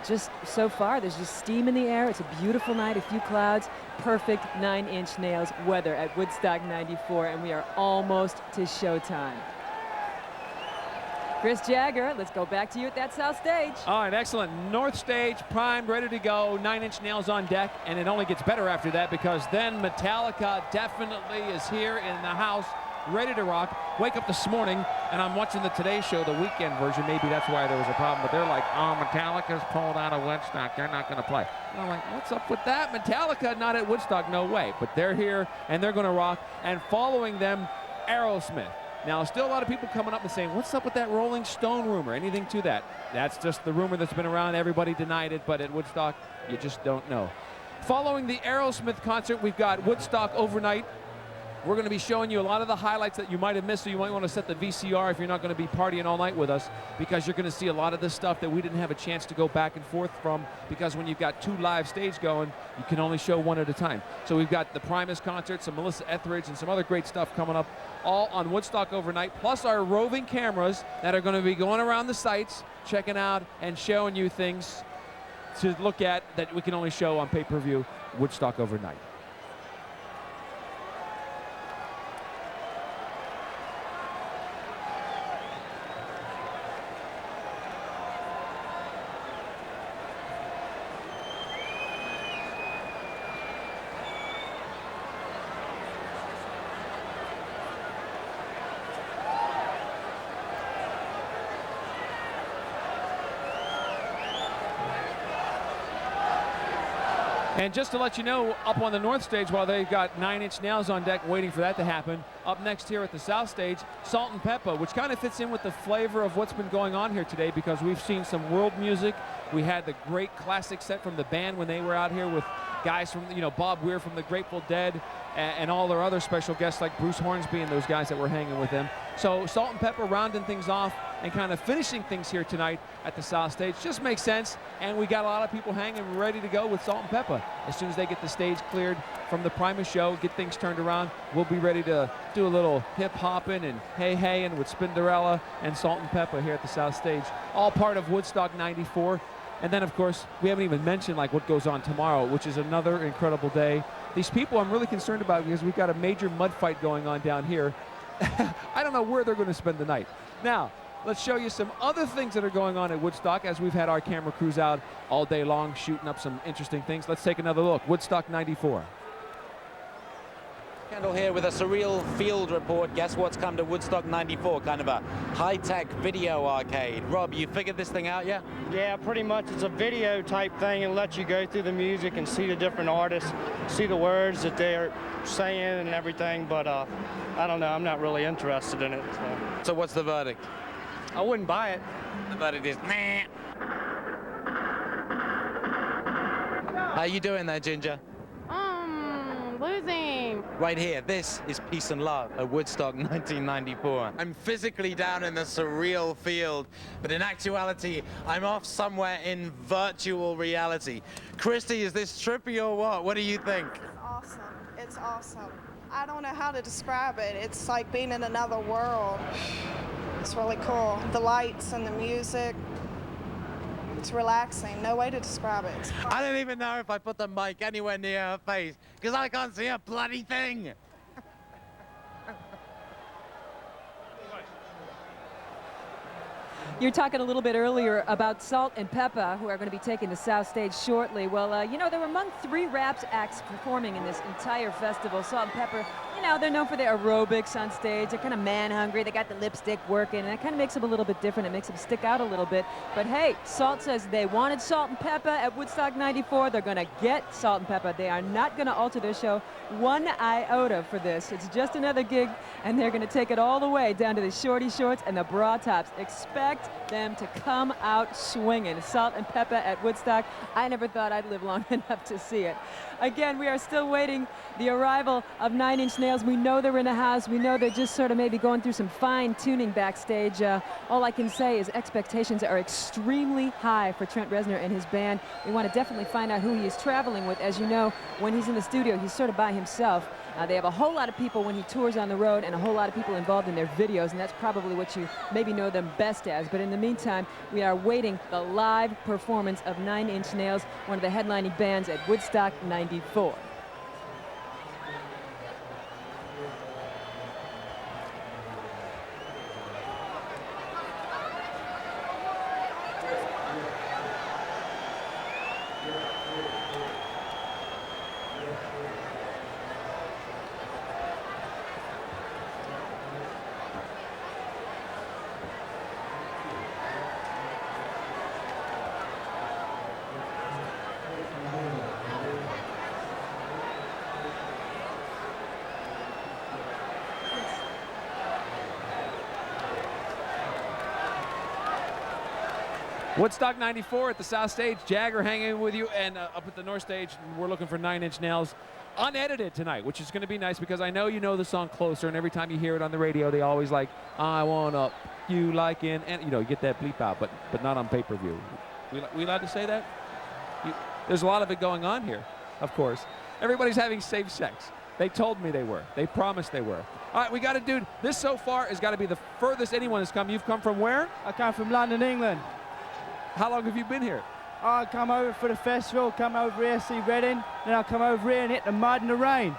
just so far, there's just steam in the air. It's a beautiful night, a few clouds, perfect 9-inch nails weather at Woodstock 94, and we are almost to showtime. Chris Jagger, let's go back to you at that south stage. All right, excellent. North stage, primed, ready to go, 9-inch nails on deck, and it only gets better after that because then Metallica definitely is here in the house, ready to rock. Wake up this morning, and I'm watching the Today Show, the weekend version. Maybe that's why there was a problem, but they're like, oh, Metallica's pulled out of Woodstock. They're not going to play. And I'm like, what's up with that? Metallica not at Woodstock? No way. But they're here, and they're going to rock. And following them, Aerosmith. Now, still a lot of people coming up and saying, what's up with that Rolling Stone rumor? Anything to that? That's just the rumor that's been around. Everybody denied it, but at Woodstock, you just don't know. Following the Aerosmith concert, we've got Woodstock Overnight. We're going to be showing you a lot of the highlights that you might have missed, so you might want to set the VCR if you're not going to be partying all night with us, because you're going to see a lot of this stuff that we didn't have a chance to go back and forth from, because when you've got 2 live stage going, you can only show one at a time. So we've got the Primus concert, some Melissa Etheridge, and some other great stuff coming up, all on Woodstock Overnight, plus our roving cameras that are going to be going around the sites, checking out and showing you things to look at that we can only show on pay-per-view Woodstock Overnight. And just to let you know, up on the north stage, while they've got 9-inch nails on deck waiting for that to happen, up next here at the south stage, Salt and Pepper, which kind of fits in with the flavor of what's been going on here today, because we've seen some world music. We had the great classic set from the band when they were out here with guys from, you know, Bob Weir from the Grateful Dead and all their other special guests like Bruce Hornsby and those guys that were hanging with them. So Salt and Pepper rounding things off and kind of finishing things here tonight at the south stage just makes sense, and we got a lot of people hanging ready to go with Salt and Pepper. As soon as they get the stage cleared from the Primus show, get things turned around, we'll be ready to do a little hip-hopping and hey-heying with Spinderella and Salt and Pepper here at the south stage, all part of Woodstock 94. And then, of course, we haven't even mentioned like what goes on tomorrow, which is another incredible day. These people I'm really concerned about because we've got a major mud fight going on down here. I don't know where they're going to spend the night. Now, let's show you some other things that are going on at Woodstock as we've had our camera crews out all day long shooting up some interesting things. Let's take another look. Woodstock 94. Kendall here with a surreal field report. Guess what's come to Woodstock 94? Kind of a high-tech video arcade. Rob, you figured this thing out yet? Yeah, pretty much. It's a video type thing and lets you go through the music and see the different artists, see the words that they're saying and everything, but I don't know, I'm not really interested in it. So what's the verdict? I wouldn't buy it. The verdict is nah. How you doing there, Ginger? Losing. Right here, this is Peace and Love at Woodstock 1994. I'm physically down in the surreal field, but in actuality, I'm off somewhere in virtual reality. Christy, is this trippy or what? What do you think? It's awesome. It's awesome. I don't know how to describe it. It's like being in another world. It's really cool. The lights and the music. It's relaxing. No way to describe it. I don't even know if I put the mic anywhere near her face, because I can't see a bloody thing. You're talking a little bit earlier about Salt and Pepper, who are going to be taking the south stage shortly. Well, you know, they were among 3 rap acts performing in this entire festival. Salt and Pepper, you know, they're known for their aerobics on stage. They're kind of man-hungry. They got the lipstick working, and that kind of makes them a little bit different. It makes them stick out a little bit. But hey, Salt says they wanted Salt and Pepper at Woodstock 94. They're going to get Salt and Pepper. They are not going to alter their show one iota for this. It's just another gig, and they're going to take it all the way down to the shorty shorts and the bra tops. Expect them to come out swinging. Salt and Pepper at Woodstock. I never thought I'd live long enough to see it. Again, we are still waiting the arrival of 9-inch nails. Nails. We know they're in the house. We know they're just sort of maybe going through some fine-tuning backstage. All I can say is expectations are extremely high for Trent Reznor and his band. We want to definitely find out who he is traveling with. As you know, when he's in the studio, he's sort of by himself. They have a whole lot of people when he tours on the road and a whole lot of people involved in their videos, and that's probably what you maybe know them best as. But in the meantime, we are waiting the live performance of 9 Inch Nails, one of the headlining bands at Woodstock 94. Woodstock 94 at the South Stage. Jagger hanging with you, and up at the North Stage, we're looking for 9 Inch Nails unedited tonight, which is going to be nice because I know you know the song Closer, and every time you hear it on the radio, they always like, I wanna you like in, and you know, you get that bleep out, but not on pay-per-view. We allowed to say that? There's a lot of it going on here, of course. Everybody's having safe sex. They told me they were. They promised they were. All right, we got a dude. This so far has got to be the furthest anyone has come. You've come from where? I come from London, England. How long have you been here? I come over for the festival, come over here, see Reading, then I'll come over here and hit the mud and the rain.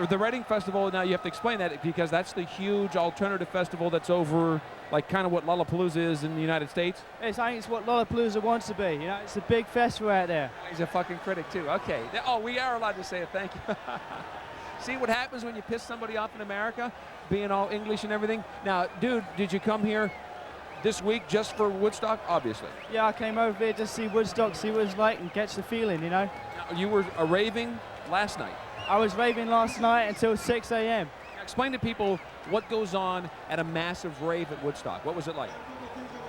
The Reading Festival, now you have to explain that because that's the huge alternative festival that's over, like kind of what Lollapalooza is in the United States. I think it's what Lollapalooza wants to be, you know, it's a big festival out there. He's a fucking critic too, okay. Oh, we are allowed to say it, thank you. See what happens when you piss somebody off in America, being all English and everything? Now, dude, did you come here this week just for Woodstock? Obviously. Yeah, I came over here to see Woodstock, see what it's like and catch the feeling, you know. Now, you were raving last night. I was raving last night until 6 a.m. Explain to people what goes on at a massive rave at Woodstock. What was it like?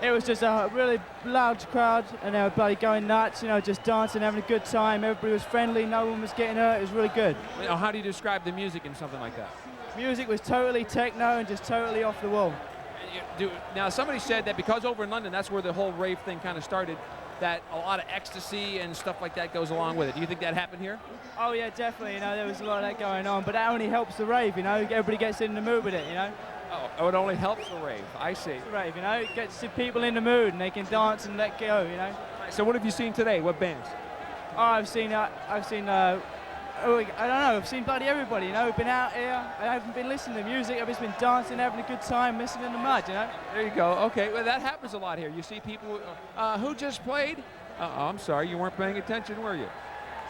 It was just a really loud crowd and they were bloody going nuts, you know, just dancing, having a good time. Everybody was friendly, no one was getting hurt. It was really good. Now, how do you describe the music in something like that? Music was totally techno and just totally off the wall. Now, somebody said that because over in London, that's where the whole rave thing kind of started, that a lot of ecstasy and stuff like that goes along with it. Do you think that happened here? Oh, yeah, definitely. You know, there was a lot of that going on, but that only helps the rave, you know. Everybody gets in the mood with it, you know. Oh, it only helps the rave. I see. The rave, you know. It gets the people in the mood and they can dance and let go, you know. So what have you seen today? What bands? Oh, I've seen I don't know, I've seen bloody everybody, you know. I've been out here, I haven't been listening to music, I've just been dancing, having a good time, messing in the mud, you know. There you go. Okay, well, that happens a lot here. You see people, who just played? I'm sorry, you weren't paying attention, were you?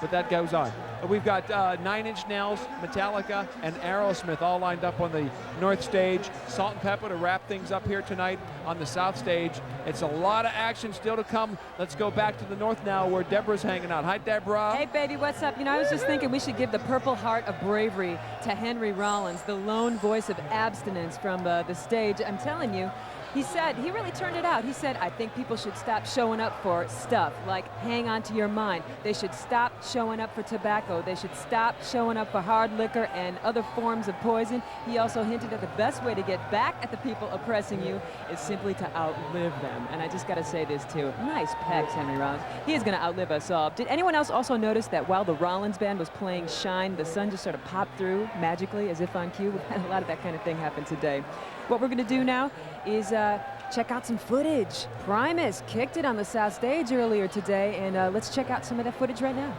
But that goes on. We've got 9 Inch Nails, Metallica, and Aerosmith all lined up on the North Stage. Salt and Pepper to wrap things up here tonight on the South Stage. It's a lot of action still to come. Let's go back to the North now where Deborah's hanging out. Hi, Deborah. Hey, baby, what's up? You know, I was just thinking we should give the Purple Heart of Bravery to Henry Rollins, the lone voice of abstinence from the stage. I'm telling you, he said, he really turned it out. He said, I think people should stop showing up for stuff like hang on to your mind. They should stop showing up for tobacco. They should stop showing up for hard liquor and other forms of poison. He also hinted that the best way to get back at the people oppressing you is simply to outlive them. And I just got to say this too. Nice pecs, Henry Rollins. He is going to outlive us all. Did anyone else also notice that while the Rollins band was playing Shine, the sun just sort of popped through magically as if on cue? We've had a lot of that kind of thing happen today. What we're going to do now is check out some footage. Primus kicked it on the South Stage earlier today, and let's check out some of that footage right now.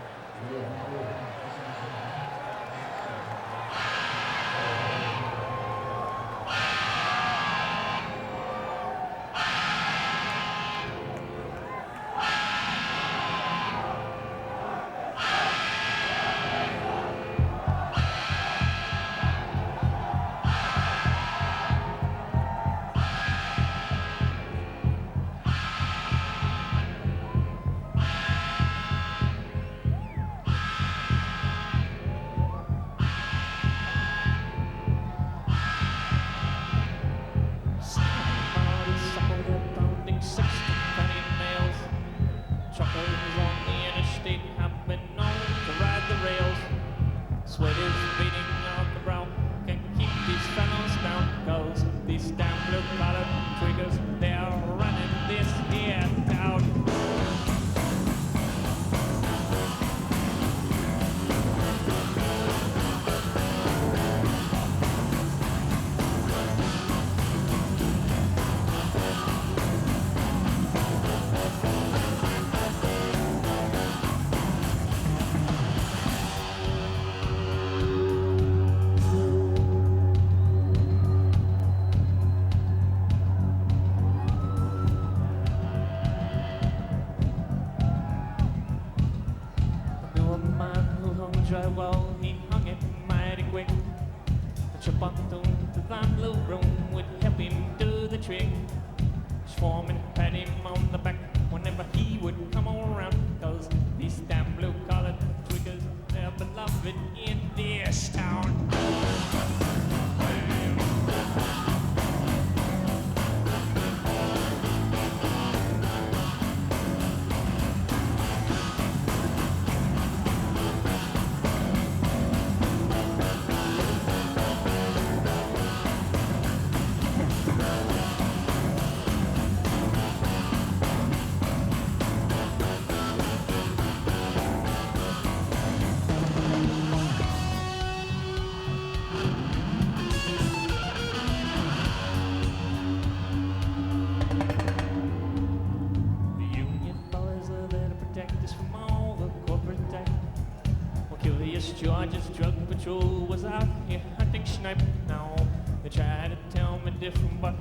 Georgia's drug patrol was out here hunting snipe. Now they try to tell me different, but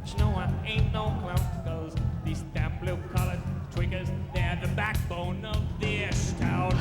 you know I ain't no clown. Cause these damn blue-collar twiggers, they're the backbone of this town.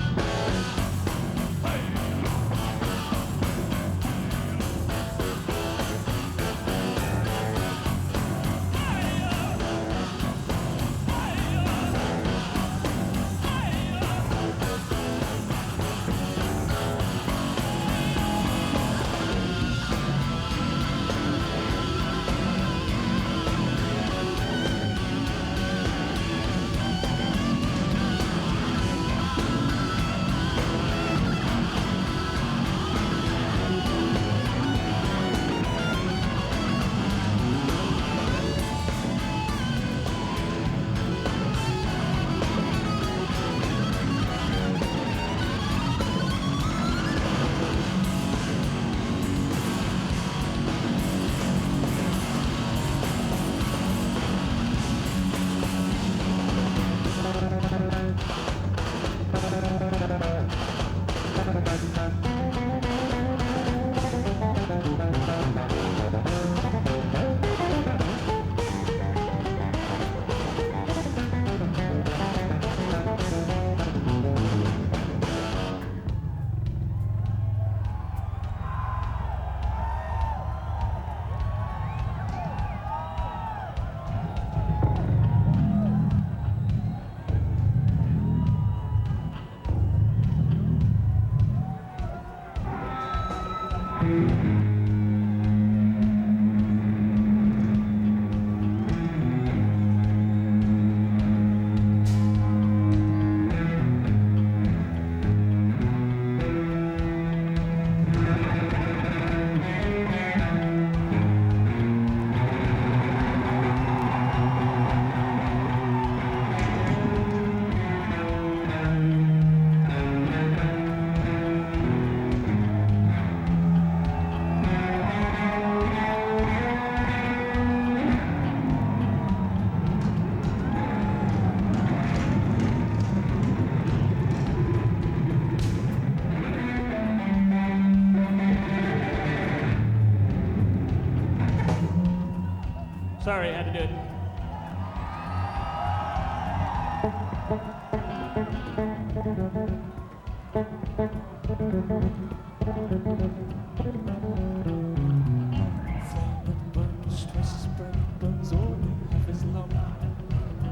Sorry, I had to do it.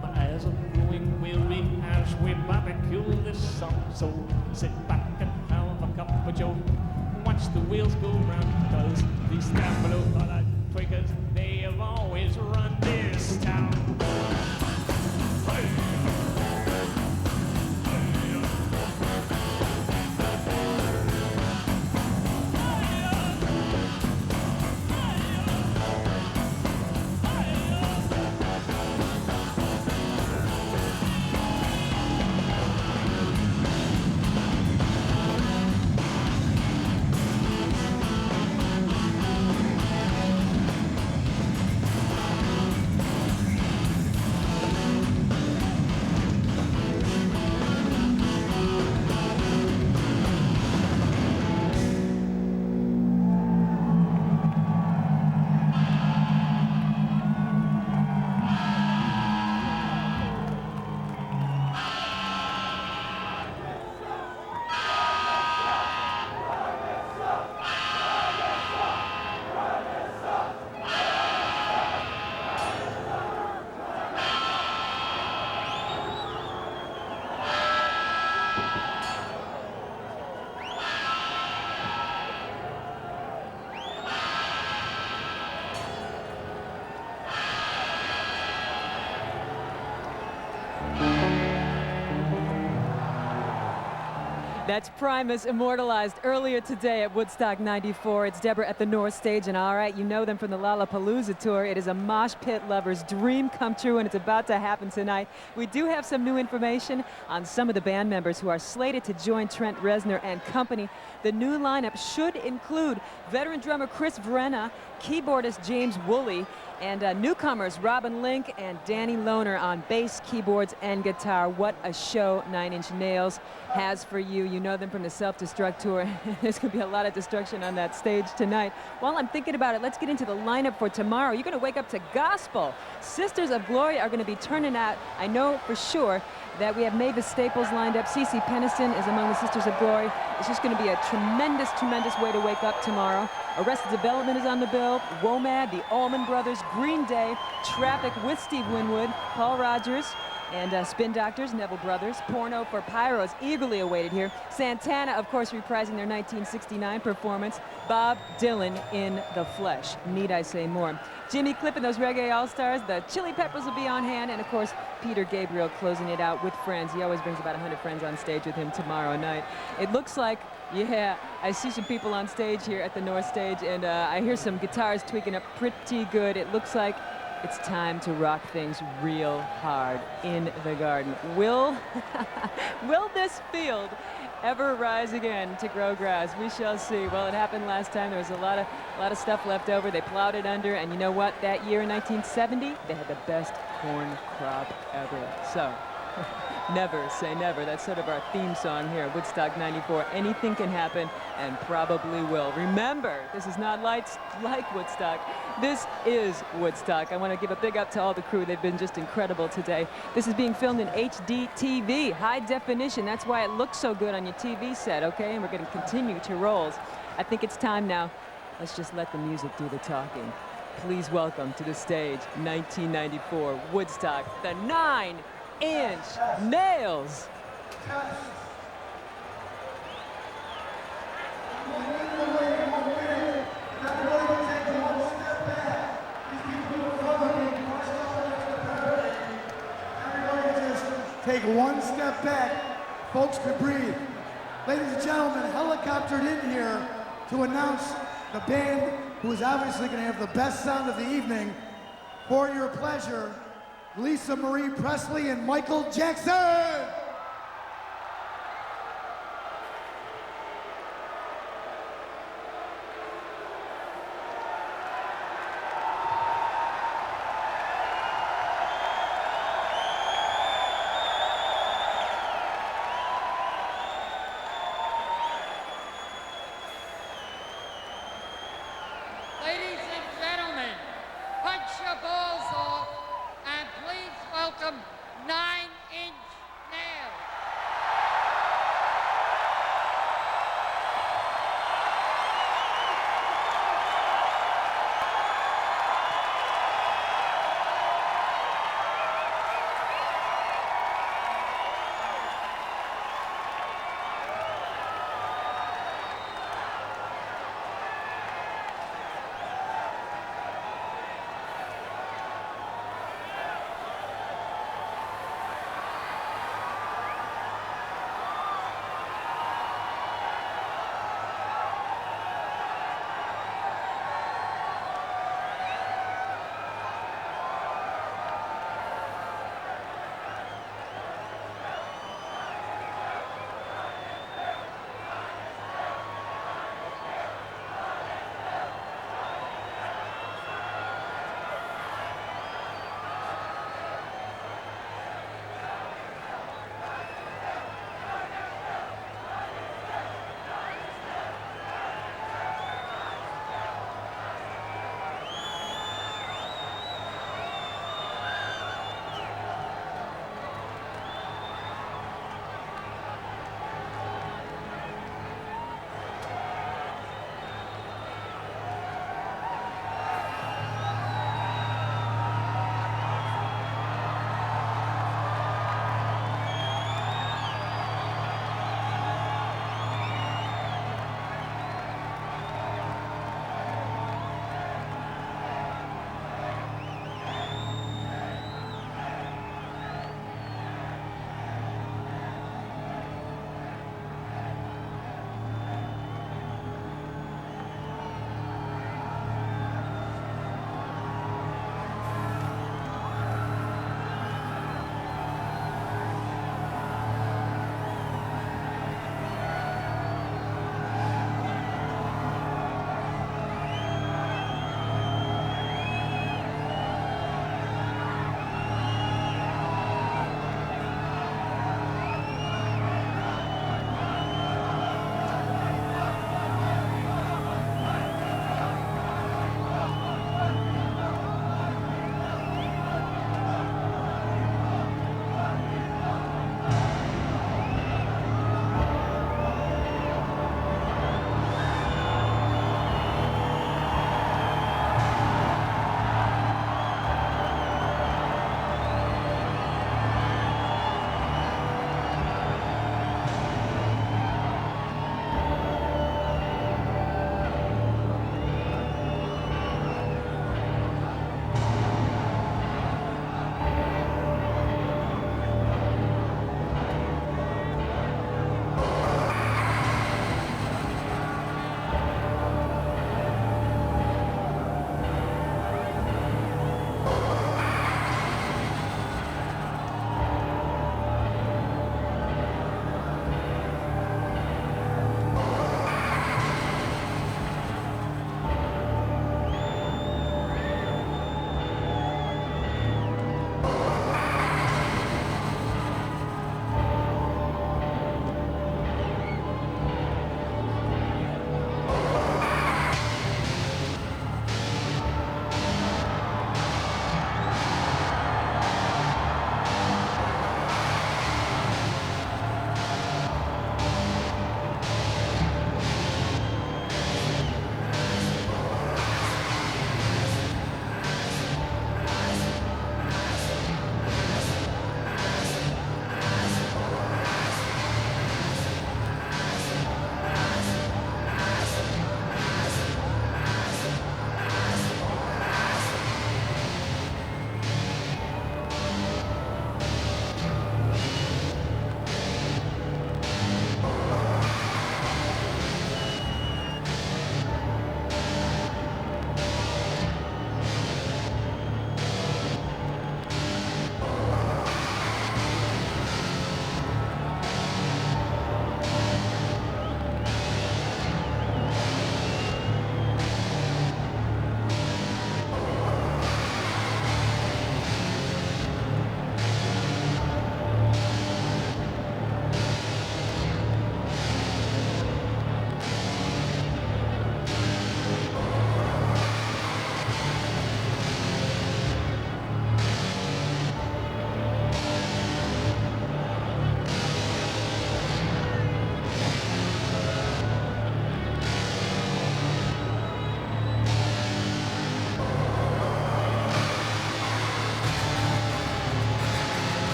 My eyes are growing weary as we barbecue this song. So sit back and have a cup of joe. Watch the wheels go round, cause these damn blue-collar twiggers, they have always run this town. That's Primus, immortalized earlier today at Woodstock 94. It's Deborah at the North Stage, and all right, you know them from the Lollapalooza tour. It is a mosh pit lover's dream come true, and it's about to happen tonight. We do have some new information on some of the band members who are slated to join Trent Reznor and company. The new lineup should include veteran drummer Chris Vrenna, keyboardist James Woolley, and newcomers Robin Link and Danny Lohner on bass, keyboards, and guitar. What a show Nine Inch Nails has for you. You know them from the Self-Destruct Tour. There's going to be a lot of destruction on that stage tonight. While I'm thinking about it, let's get into the lineup for tomorrow. You're going to wake up to gospel. Sisters of Glory are going to be turning out. I know for sure that we have Mavis Staples lined up. Cece Peniston is among the Sisters of Glory. It's just going to be a tremendous, tremendous way to wake up tomorrow. Arrested Development is on the bill. WOMAD, the Allman Brothers, Green Day, Traffic with Steve Winwood, Paul Rogers, and Spin Doctors, Neville Brothers. Porno for Pyro is eagerly awaited here. Santana, of course, reprising their 1969 performance. Bob Dylan in the flesh. Need I say more? Jimmy Cliff and those Reggae All-Stars. The Chili Peppers will be on hand. And, of course, Peter Gabriel closing it out with friends. He always brings about 100 friends on stage with him tomorrow night. It looks like, yeah, I see some people on stage here at the North Stage, and I hear some guitars tweaking up pretty good. It looks like it's time to rock things real hard in the Garden. Will this field ever rise again to grow grass? We shall see. Well, it happened last time. There was a lot of stuff left over. They plowed it under, and you know what? That year in 1970, they had the best corn crop ever. So, never say never. That's sort of our theme song here at Woodstock 94. Anything can happen, and probably will. Remember, this is not like Woodstock. This is Woodstock. I want to give a big up to all the crew. They've been just incredible today. This is being filmed in HD TV, high definition. That's why it looks so good on your TV set, okay? And we're going to continue to roll. I think it's time now. Let's just let the music do the talking. Please welcome to the stage, 1994 Woodstock, the 9 Inch Nails. Take one step back, folks, to breathe. Ladies and gentlemen, helicoptered in here to announce the band who is obviously going to have the best sound of the evening. For your pleasure, Lisa Marie Presley and Michael Jackson! Ladies and gentlemen, punch your balls off and please welcome 9 Inch Nails.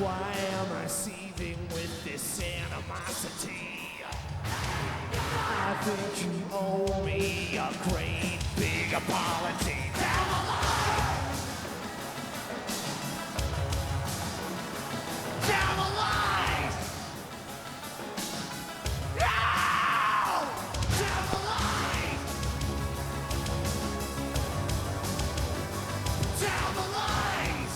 Why am I seething with this animosity? I think you owe me a great big apology. Down the line! Down the line! No! Down the line! Down the line!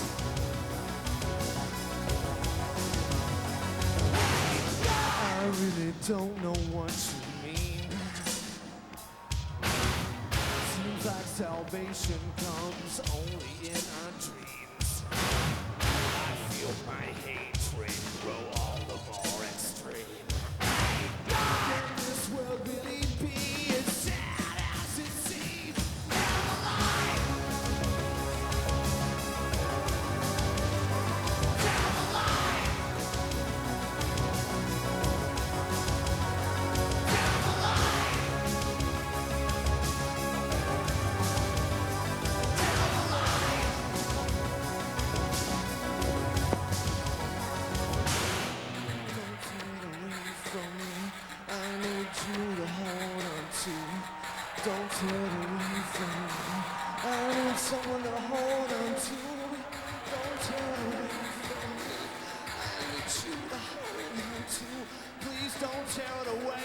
I really don't know what you mean. Seems like salvation comes only in our dreams. I feel my hatred grow all the more extreme. Can this world really be as sad as it seems? Down the line! Down the line! Down the line! Down the line! Don't get away from me. I need you to hold on to. Don't get away from me. I need someone to hold on to. Don't get away from me. I need you to hold on to. Please don't tear it away